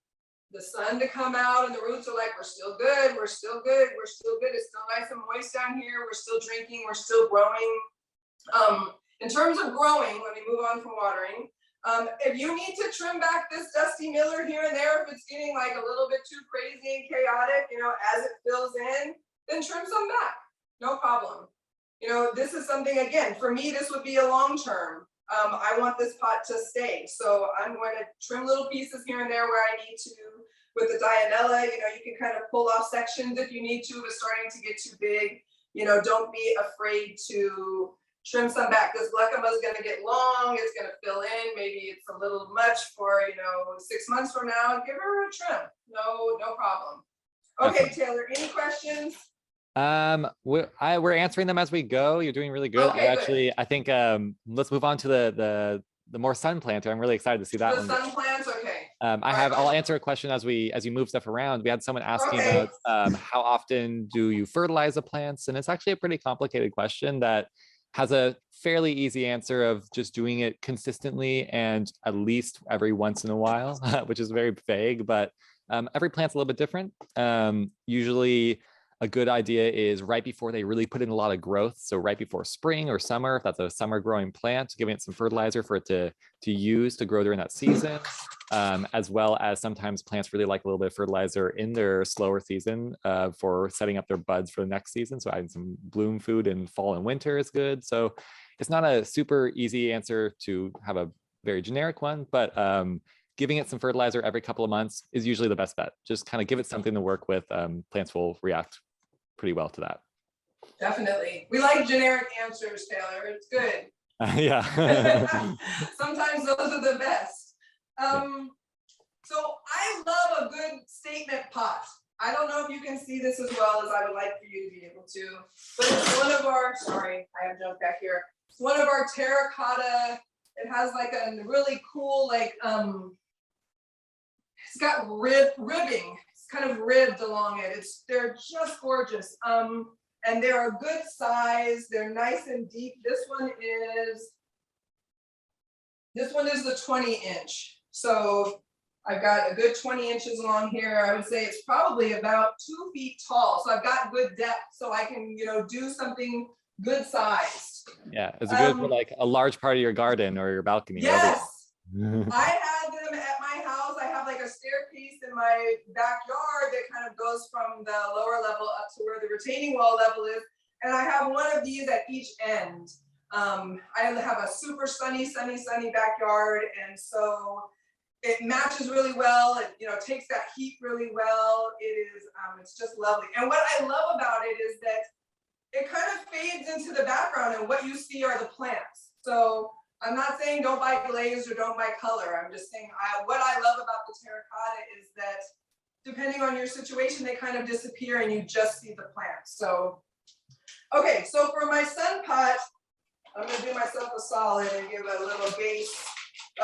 the sun to come out and the roots are like, we're still good, we're still good, we're still good. It's still nice and moist down here. We're still drinking, we're still growing. In terms of growing, let me move on from watering. If you need to trim back this dusty miller here and there, if it's getting like a little bit too crazy and chaotic, as it fills in, then trim some back. No problem. This is something, again, for me, this would be a long term. I want this pot to stay. So I'm going to trim little pieces here and there where I need to. With the Dianella, you can kind of pull off sections if you need to, if it's starting to get too big. Don't be afraid to trim some back. This Blecema is going to get long. It's going to fill in. Maybe it's a little much for, 6 months from now. Give her a trim. No problem. Okay, Taylor, any questions? We're answering them as we go. You're doing really good. Okay, I think let's move on to the more sun planter. I'm really excited to see that one. The sun plants, okay. I'll answer a question as you move stuff around. We had someone asking about how often do you fertilize the plants, and it's actually a pretty complicated question that has a fairly easy answer of just doing it consistently and at least every once in a while, which is very vague, but every plant's a little bit different. Usually a good idea is right before they really put in a lot of growth. So right before spring or summer, if that's a summer growing plant, giving it some fertilizer for it to use to grow during that season, as well as sometimes plants really like a little bit of fertilizer in their slower season for setting up their buds for the next season. So adding some bloom food in fall and winter is good. So it's not a super easy answer to have a very generic one, but giving it some fertilizer every couple of months is usually the best bet. Just kind of give it something to work with. Plants will react pretty well to that. Definitely. We like generic answers, Taylor. It's good. Yeah. Sometimes those are the best. So I love a good statement pot. I don't know if you can see this as well as I would like for you to be able to, but it's one of our, sorry, I have junk back here. It's one of our terracotta. It has like a really cool, it's got ribbing. Kind of ribbed along it. They're just gorgeous. And they're a good size. They're nice and deep. This one is the 20-inch. So I've got a good 20 inches along here. I would say it's probably about 2 feet tall. So I've got good depth so I can, do something good sized. Yeah, it's good for like a large part of your garden or your balcony. Yes. I have them at my house. I have like a staircase in my backyard that kind of goes from the lower level up to where the retaining wall level is. And I have one of these at each end. I have a super sunny backyard. And so it matches really well. It, you know, takes that heat really well. It is, it's just lovely. And what I love about it is that it kind of fades into the background, and what you see are the plants. So I'm not saying don't buy glazed or don't buy color. I'm just saying what I love about the terracotta is that depending on your situation, they kind of disappear and you just see the plants. So, okay, so for my sun pot, I'm gonna do myself a solid and give a little base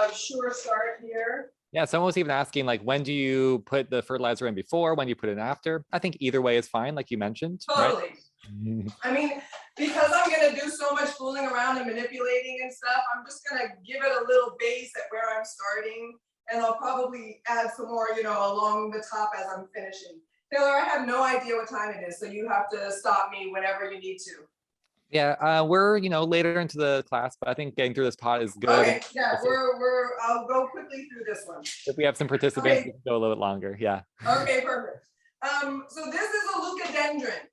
of Sure Start here. Yeah, someone was even asking, like, when do you put the fertilizer in before, when do you put it in after? I think either way is fine, like you mentioned, right? Totally. I mean, because I'm gonna do so much fooling around and manipulating and stuff, I'm just gonna give it a little base at where I'm starting, and I'll probably add some more, you know, along the top as I'm finishing. Taylor, I have no idea what time it is, so you have to stop me whenever you need to. Yeah, we're, you know, later into the class, but I think getting through this pot is good. Okay, yeah, I'll go quickly through this one. If we have some participants, Okay. we can go a little bit longer. Yeah. Okay, perfect. So this is a leucadendron.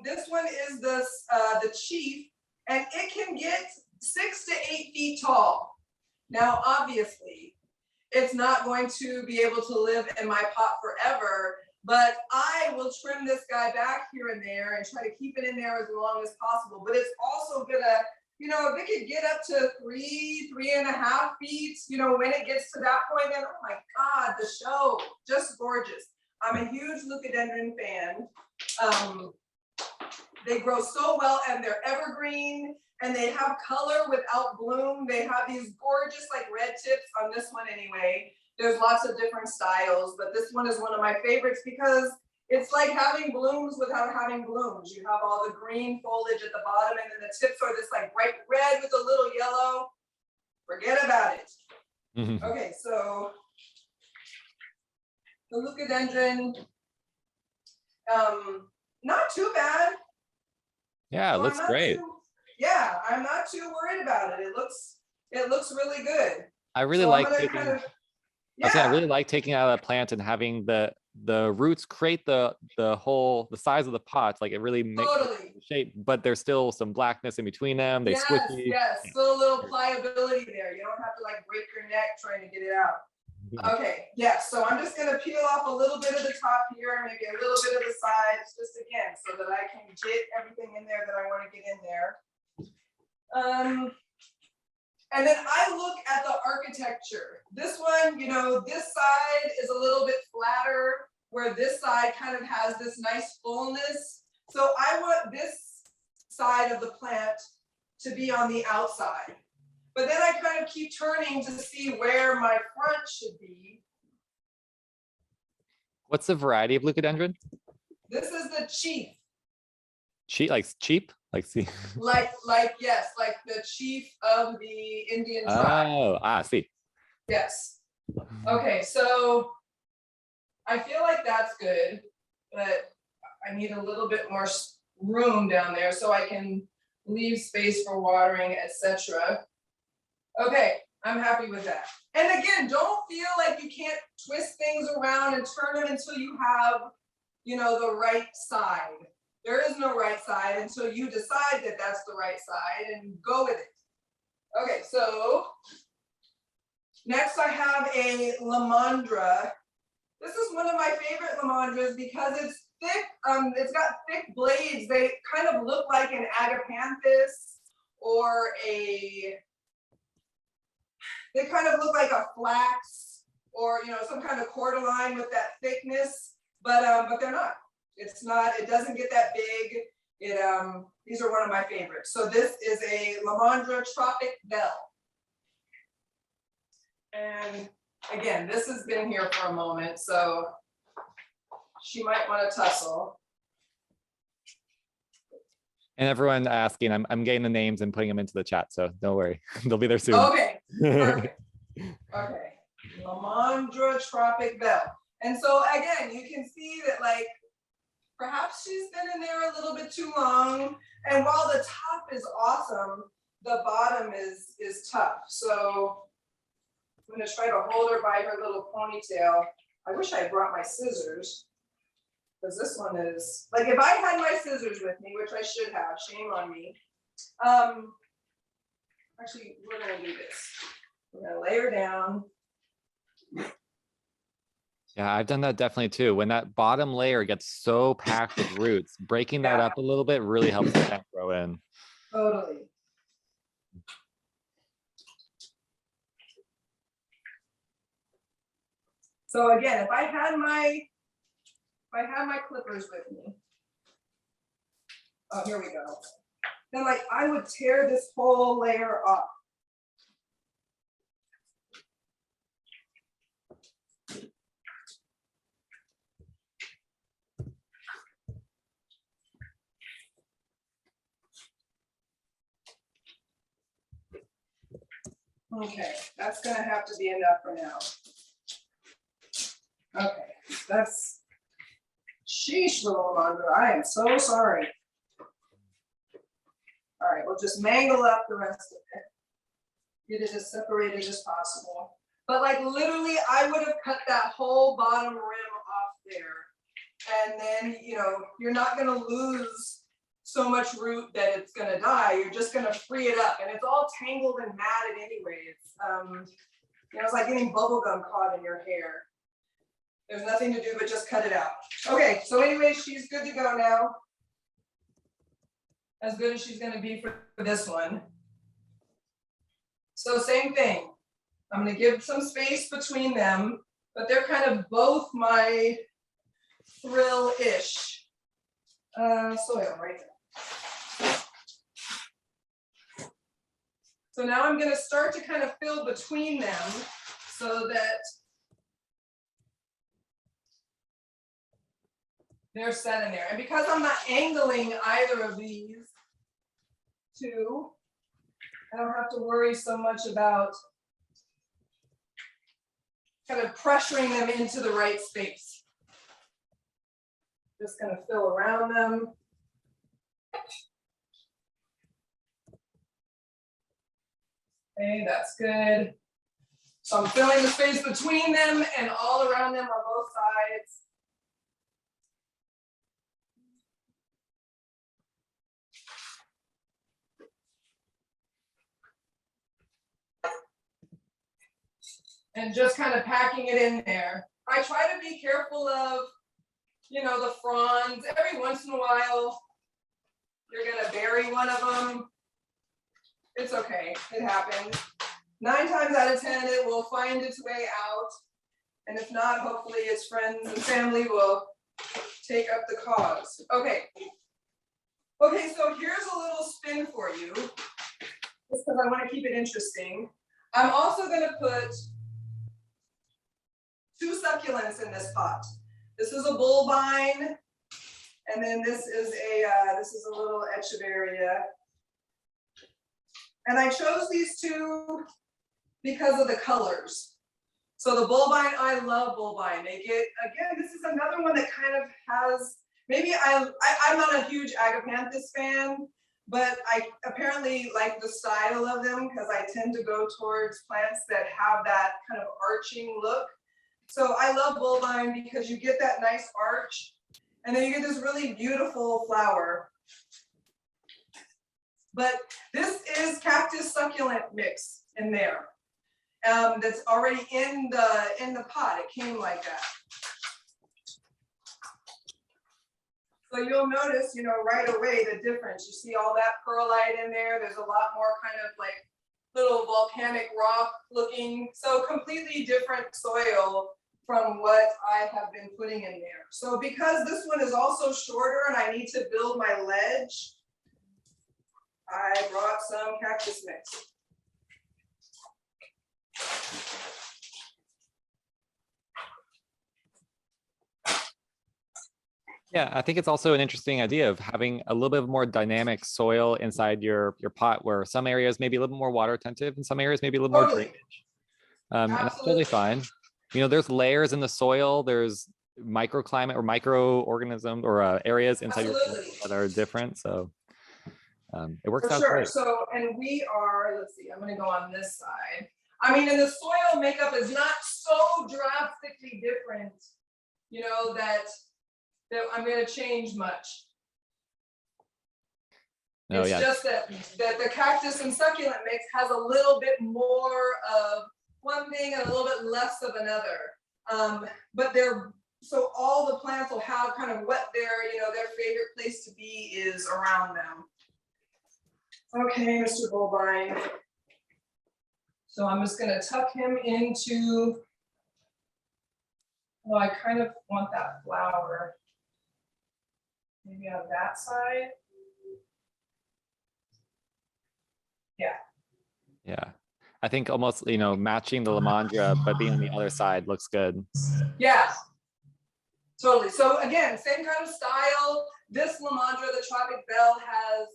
This one is the chief, and it can get 6 to 8 feet tall. Now, obviously, it's not going to be able to live in my pot forever, but I will trim this guy back here and there and try to keep it in there as long as possible. But it's also gonna, you know, if it could get up to 3.5 feet, you know, when it gets to that point, then, oh my God, the show, just gorgeous. I'm a huge leucadendron fan. They grow so well, and they're evergreen, and they have color without bloom. They have these gorgeous like red tips on this one anyway. There's lots of different styles, but this one is one of my favorites because it's like having blooms without having blooms. You have all the green foliage at the bottom, and then the tips are this like bright red with a little yellow. Forget about it. Okay, so the leucadendron, not too bad. Yeah, it So looks great. I'm not too worried about it. It looks really good. I really So like I'm gonna taking, kind of, I was saying, I yeah, really like taking out a plant and having the roots create the size of the pot. Like it really makes totally. the shape, but there's still some blackness in between them. They squishy. Yes, still a little pliability there. You don't have to like break your neck trying to get it out. Okay, yes, so I'm just gonna peel off a little bit of the top here, maybe a little bit of the sides, just again, so that I can get everything in there that I wanna get in there. And then I look at the architecture. This one, you know, this side is a little bit flatter, where this side kind of has this nice fullness. So I want this side of the plant to be on the outside. But then I kind of keep turning to see where my front should be. What's the variety of leucadendron? This is the chief. Cheap, like cheap, like see. Like yes, like the chief of the Indian tribe. Oh, see. Yes. Okay, so I feel like that's good, but I need a little bit more room down there so I can leave space for watering, etc. Okay, I'm happy with that. And again, don't feel like you can't twist things around and turn them until you have, you know, the right side. There is no right side until you decide that that's the right side and go with it. Okay, so next I have a Lamandra. This is one of my favorite Lamandras because it's thick. It's got thick blades. They kind of look like an agapanthus or they kind of look like a flax or, you know, some kind of cordyline with that thickness, but they're not. It's not, it doesn't get that big. These are one of my favorites. So this is a Lamandra Tropic Belle. And again, this has been here for a moment, so she might want to tussle. And everyone asking, I'm getting the names and putting them into the chat, so don't worry, they'll be there soon. Okay, perfect. Okay, Lamandra Tropic Belle. And so again, you can see that like, perhaps she's been in there a little bit too long. And while the top is awesome, the bottom is tough. So I'm gonna try to hold her by her little ponytail. I wish I brought my scissors, because this one is, like if I had my scissors with me, which I should have, shame on me. Actually, we're gonna do this. We're gonna lay her down. Yeah, I've done that definitely too. When that bottom layer gets so packed with roots, breaking that Yeah. up a little bit really helps the plant grow in. Totally. So again, if I had my clippers with me, oh, here we go. Then like I would tear this whole layer off. Okay, that's gonna have to be enough for now. Okay, that's, sheesh, little Amanda, I am so sorry. All right, we'll just mangle up the rest of it. Get it as separated as possible. But like literally, I would have cut that whole bottom rim off there. And then, you know, you're not gonna lose so much root that it's gonna die. You're just gonna free it up. And it's all tangled and matted anyway. It's, you know, it's like getting bubble gum caught in your hair. There's nothing to do but just cut it out. Okay, so anyway, she's good to go now. As good as she's gonna be for this one. So same thing. I'm gonna give some space between them, but they're kind of both my thrill-ish soil right there. So now I'm gonna start to kind of fill between them so that they're set in there. And because I'm not angling either of these two, I don't have to worry so much about kind of pressuring them into the right space. Just gonna fill around them. Okay, that's good. So I'm filling the space between them and all around them on both sides. And just kind of packing it in there. I try to be careful of, you know, the fronds. Every once in a while, you're gonna bury one of them. It's okay, it happens. 9 times out of 10, it will find its way out. And if not, hopefully its friends and family will take up the cause. Okay. Okay, so here's a little spin for you, just because I want to keep it interesting. I'm also gonna put 2 succulents in this pot. This is a bulbine, and then this is a little echeveria. And I chose these 2 because of the colors. So the bulbine, I love bulbine. They get, again, this is another one that kind of has, maybe I'm not a huge agapanthus fan, but I apparently like the style of them because I tend to go towards plants that have that kind of arching look. So I love bulbine because you get that nice arch and then you get this really beautiful flower. But this is cactus succulent mix in there. That's already in the pot. It came like that. So you'll notice, you know, right away the difference. You see all that perlite in there. There's a lot more kind of like little volcanic rock looking. So completely different soil from what I have been putting in there. So because this one is also shorter and I need to build my ledge, I brought some cactus mix. Yeah, I think it's also an interesting idea of having a little bit more dynamic soil inside your pot, where some areas may be a little bit more water attentive and some areas maybe a little more drainage. And that's totally fine. You know, there's layers in the soil. There's microclimate or microorganisms or areas inside your soil that are different. So it works out great. So, and we are, let's see, I'm gonna go on this side. I mean, and the soil makeup is not so drastically different, you know, that I'm gonna change much. No, it's just that the cactus and succulent mix has a little bit more of one thing and a little bit less of another. But so all the plants will have kind of what their favorite place to be is around them. Okay, Mr. Bullvine. So I'm just gonna tuck him into, well, I kind of want that flower. Maybe on that side. Yeah. I think almost, matching the Lamandra, but being on the other side looks good. Yeah. Totally. So again, same kind of style. This Lamandra, the Tropic Belle, has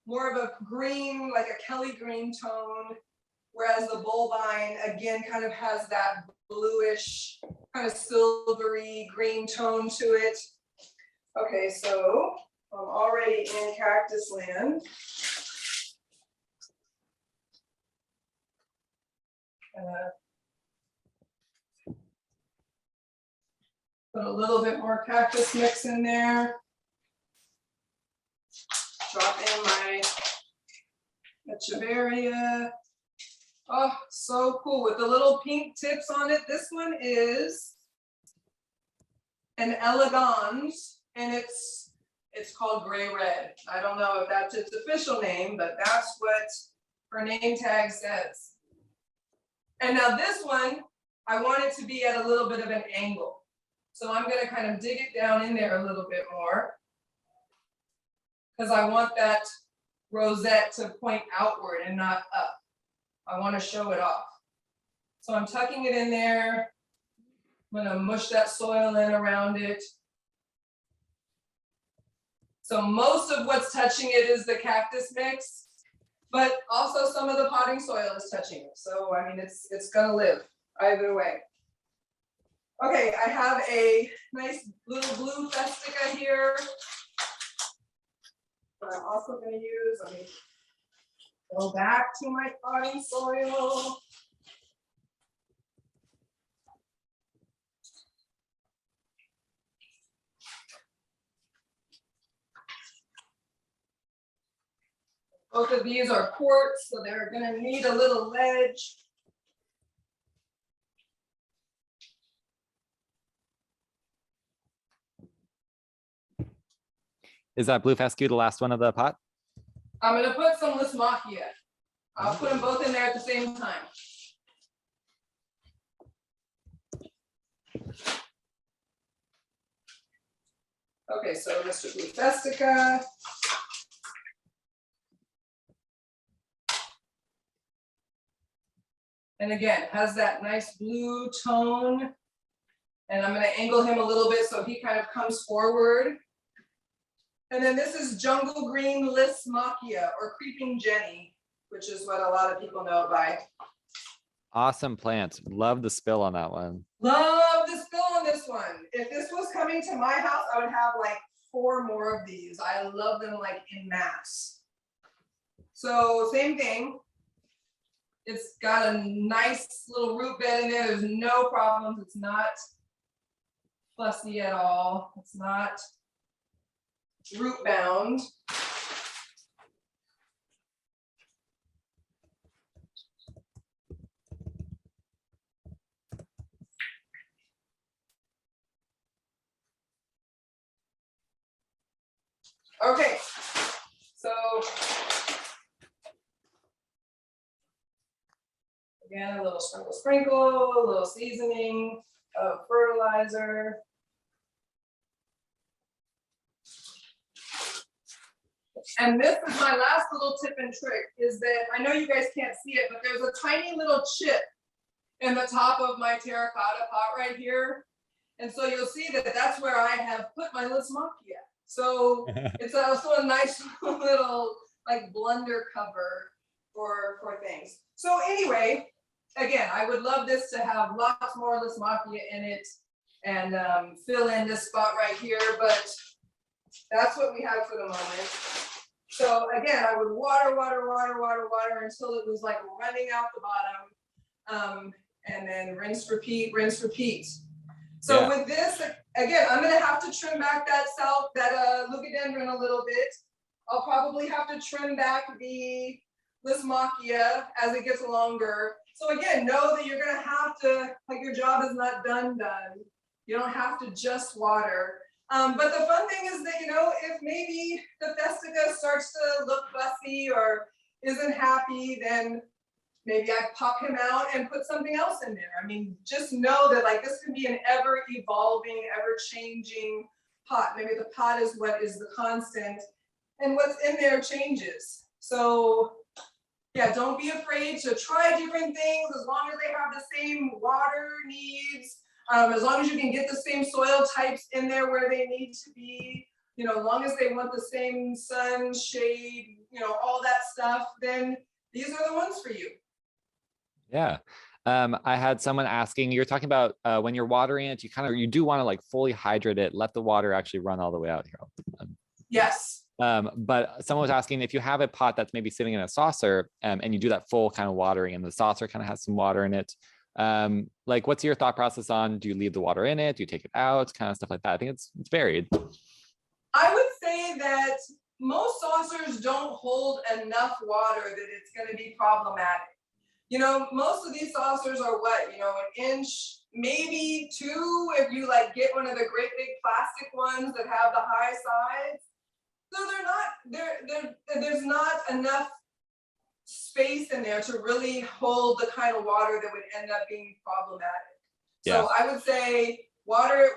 more of a green, like a Kelly green tone, whereas the Bullvine, again, kind of has that bluish, kind of silvery green tone to it. Okay, so I'm already in cactus land. Put a little bit more cactus mix in there. Drop in my Echeveria. Oh, so cool with the little pink tips on it. This one is an elegans, and it's called Gray Red. I don't know if that's its official name, but that's what her name tag says. And now this one, I want it to be at a little bit of an angle. So I'm gonna kind of dig it down in there a little bit more, because I want that rosette to point outward and not up. I want to show it off. So I'm tucking it in there. I'm gonna mush that soil in around it. So most of what's touching it is the cactus mix, but also some of the potting soil is touching it. So I mean, it's gonna live either way. Okay, I have a nice little blue festica here. But I'm also gonna use, let me go back to my potting soil. Both of these are quartz, so they're gonna need a little ledge. Is that blue fescue the last one of the pot? I'm gonna put some Lismachia. I'll put them both in there at the same time. Okay, so Mr. Blue Festica. And again, has that nice blue tone. And I'm gonna angle him a little bit so he kind of comes forward. And then this is Jungle Green Lismachia, or Creeping Jenny, which is what a lot of people know it by. Awesome plant. Love the spill on that one. Love the spill on this one. If this was coming to my house, I would have like 4 more of these. I love them like in mass. So same thing. It's got a nice little root bed in there. There's no problems. It's not fussy at all. It's not root bound. Okay, so again, a little sprinkle, a little seasoning of fertilizer. And this is my last little tip and trick, is that I know you guys can't see it, but there's a tiny little chip in the top of my terracotta pot right here. And so you'll see that that's where I have put my Lismachia. So it's also a nice little like blunder cover for things. So anyway, again, I would love this to have lots more Lismachia in it and fill in this spot right here, but that's what we have for the moment. So again, I would water until it was like running out the bottom, and then rinse, repeat, rinse, repeat. So Yeah. with this, again, I'm gonna have to trim back that leucadendron a little bit. I'll probably have to trim back the Lismachia as it gets longer. So again, know that you're gonna have to, like, your job is not done. You don't have to just water. But the fun thing is that, if maybe the Festica starts to look fussy or isn't happy, then maybe I pop him out and put something else in there. I mean, just know that like this can be an ever evolving, ever changing pot. Maybe the pot is what is the constant and what's in there changes. So yeah, don't be afraid to try different things as long as they have the same water needs, as long as you can get the same soil types in there where they need to be, as long as they want the same sun, shade, all that stuff, then these are the ones for you. Yeah. I had someone asking, you're talking about when you're watering it, you do want to like fully hydrate it, let the water actually run all the way out here. Yes. But someone was asking if you have a pot that's maybe sitting in a saucer and you do that full kind of watering and the saucer kind of has some water in it. Like what's your thought process on, do you leave the water in it? Do you take it out? Kind of stuff like that. I think it's varied. I would say that most saucers don't hold enough water that it's going to be problematic. Most of these saucers are what, an inch, maybe 2, if you like get one of the great big plastic ones that have the high sides. So there's not enough space in there to really hold the kind of water that would end up being problematic. Yeah. So I would say water it.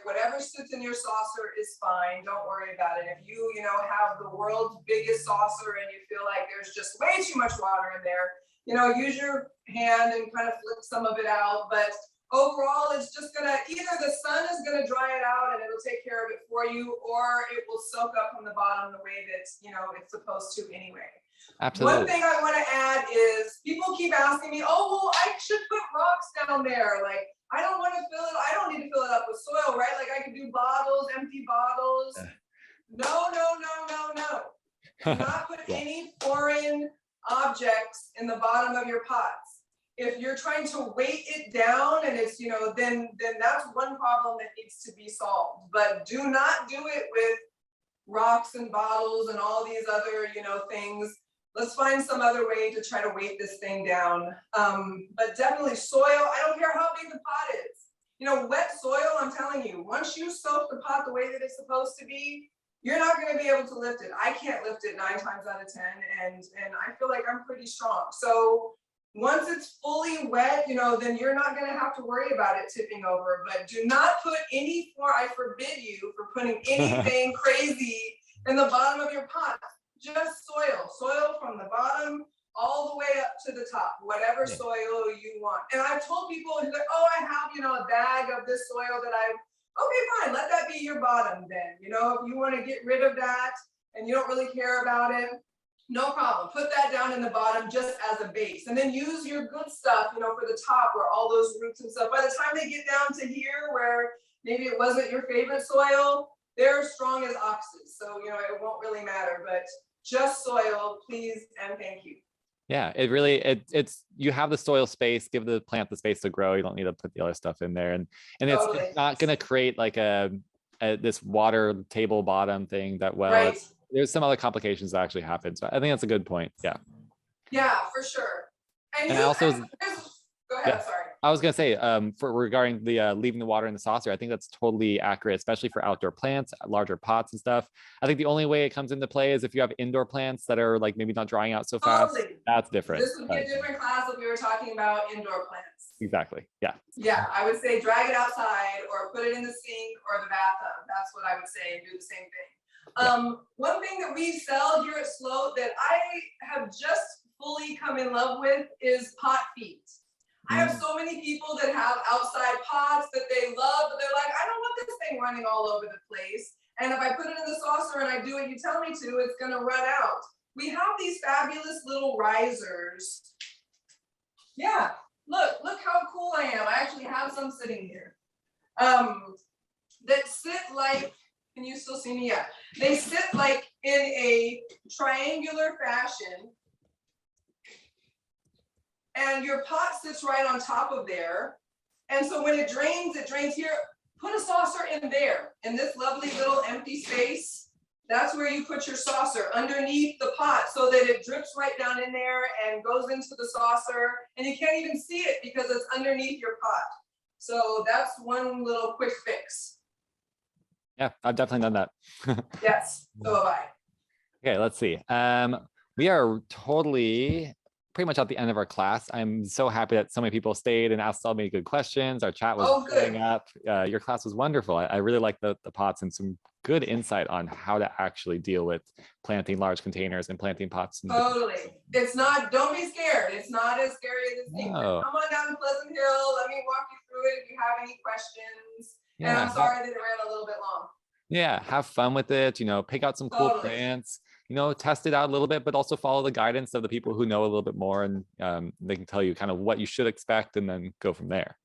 Whatever sits in your saucer is fine. Don't worry about it. If you, have the world's biggest saucer and you feel like there's just way too much water in there, use your hand and kind of flip some of it out. But overall, it's just gonna, either the sun is gonna dry it out and it'll take care of it for you, or it will soak up from the bottom the way that, it's supposed to anyway. Absolutely. One thing I want to add is people keep asking me, oh, well, I should put rocks down there. Like, I don't want to fill it. I don't need to fill it up with soil, right? Like I could do bottles, empty bottles. No. Do not put any foreign objects in the bottom of your pots. If you're trying to weight it down and it's, then that's one problem that needs to be solved. But do not do it with rocks and bottles and all these other, things. Let's find some other way to try to weight this thing down. But definitely soil, I don't care how big the pot is. Wet soil, I'm telling you, once you soak the pot the way that it's supposed to be, you're not going to be able to lift it. I can't lift it 9 times out of 10, and I feel like I'm pretty strong. So once it's fully wet, then you're not going to have to worry about it tipping over. But do not put I forbid you for putting anything crazy in the bottom of your pot. Just soil from the bottom all the way up to the top, whatever soil you want. And I've told people, like, oh, I have, a bag of this soil that okay, fine, let that be your bottom then. If you want to get rid of that and you don't really care about it, no problem. Put that down in the bottom just as a base. And then use your good stuff, for the top where all those roots and stuff. By the time they get down to here where maybe it wasn't your favorite soil, they're strong as oxes. So, it won't really matter, but just soil, please and thank you. Yeah, it really, it's you have the soil space, give the plant the space to grow. You don't need to put the other stuff in there. And Totally. it's not going to create like this water table bottom thing that, Right. There's some other complications that actually happen. So I think that's a good point. Yeah. Yeah, for sure. And I also go ahead, yeah. sorry. I was going to say, for regarding the leaving the water in the saucer, I think that's totally accurate, especially for outdoor plants, larger pots and stuff. I think the only way it comes into play is if you have indoor plants that are like maybe not drying out so fast. Totally. That's different. This would be a different class if we were talking about indoor plants. Exactly. Yeah. Yeah, I would say drag it outside or put it in the sink or the bathtub. That's what I would say, and do the same thing. One thing that we sell here at Sloat that I have just fully come in love with is pot feet. I have so many people that have outside pots that they love, but they're like, I don't want this thing running all over the place. And if I put it in the saucer and I do what you tell me to, it's gonna run out. We have these fabulous little risers. Yeah, look how cool I am. I actually have some sitting here. That sit like, can you still see me? Yeah. They sit like in a triangular fashion. And your pot sits right on top of there. And so when it drains here. Put a saucer in there, in this lovely little empty space. that's where you put your saucer underneath the pot so that it drips right down in there and goes into the saucer, and you can't even see it because it's underneath your pot. So that's one little quick fix. Yeah, I've definitely done that. Yes, so have I. Okay, let's see. We are totally pretty much at the end of our class. I'm so happy that so many people stayed and asked so many good questions. Our chat was filling up. Your class was wonderful. I really like the pots and some good insight on how to actually deal with planting large containers and planting pots. Totally. It's not, don't be scared. It's not as scary as it seems. No. Come on down to Pleasant Hill. Let me walk you through it if you have any questions. And Yeah. I'm sorry that it ran a little bit long. Yeah, have fun with it, pick out some cool plants, test it out a little bit, but also follow the guidance of the people who know a little bit more, and they can tell you kind of what you should expect and then go from there.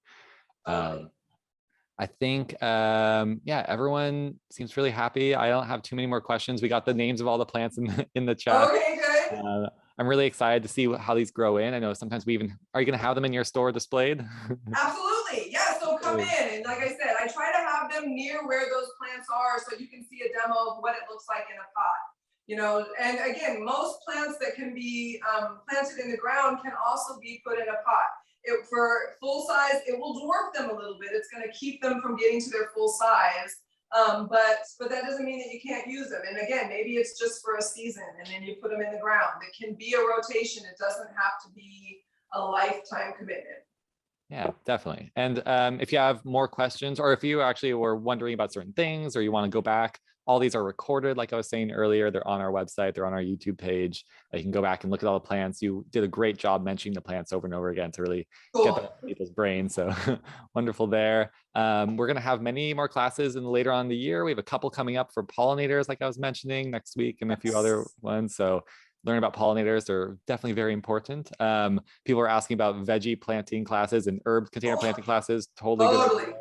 I think, yeah, everyone seems really happy. I don't have too many more questions. We got the names of all the plants in the chat. Okay, good. I'm really excited to see how these grow in. I know sometimes are you going to have them in your store displayed? Absolutely. Yeah. So come in. And like I said, I try to have them near where those plants are so you can see a demo of what it looks like in a pot. And again, most plants that can be planted in the ground can also be put in a pot. For full size, it will dwarf them a little bit. It's going to keep them from getting to their full size. But that doesn't mean that you can't use them. And again, maybe it's just for a season and then you put them in the ground. It can be a rotation. It doesn't have to be a lifetime commitment. Yeah, definitely. And if you have more questions, or if you actually were wondering about certain things, or you want to go back, all these are recorded. Like I was saying earlier, they're on our website, they're on our YouTube page. You can go back and look at all the plants. You did a great job mentioning the plants over and over again to really get that in people's brains. So wonderful there. We're going to have many more classes later on in the year. We have a couple coming up for pollinators, like I was mentioning, next week, and a few other ones. So learning about pollinators are definitely very important. People are asking about veggie planting classes and herb container planting classes. Totally good.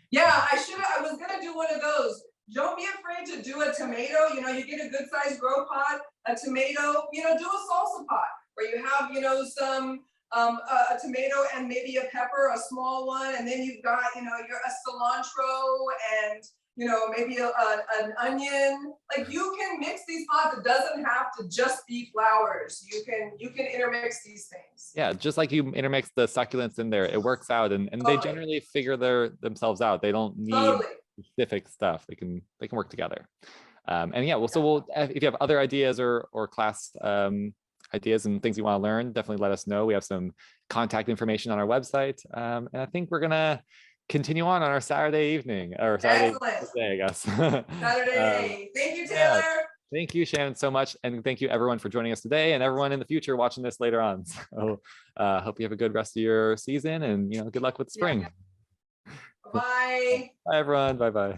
Yeah, I was gonna do one of those. Don't be afraid to do a tomato. You get a good sized grow pot, a tomato. Do a salsa pot where you have some a tomato and maybe a pepper, a small one, and then you've got a cilantro and maybe an onion. Like, you can mix these pots. It doesn't have to just be flowers. You can intermix these things. Yeah, just like you intermix the succulents in there, it works out, and they generally figure themselves out. They don't need specific stuff. They can work together. And yeah, so if you have other ideas or class ideas and things you want to learn, definitely let us know. We have some contact information on our website, and I think we're gonna continue on our Saturday evening, or Saturday day, I guess. Saturday. Thank you, Taylor. Yeah. Thank you, Shannon, so much. And thank you everyone for joining us today, and everyone in the future watching this later on. So hope you have a good rest of your season, and good luck with spring. Bye. Bye everyone. Bye-bye.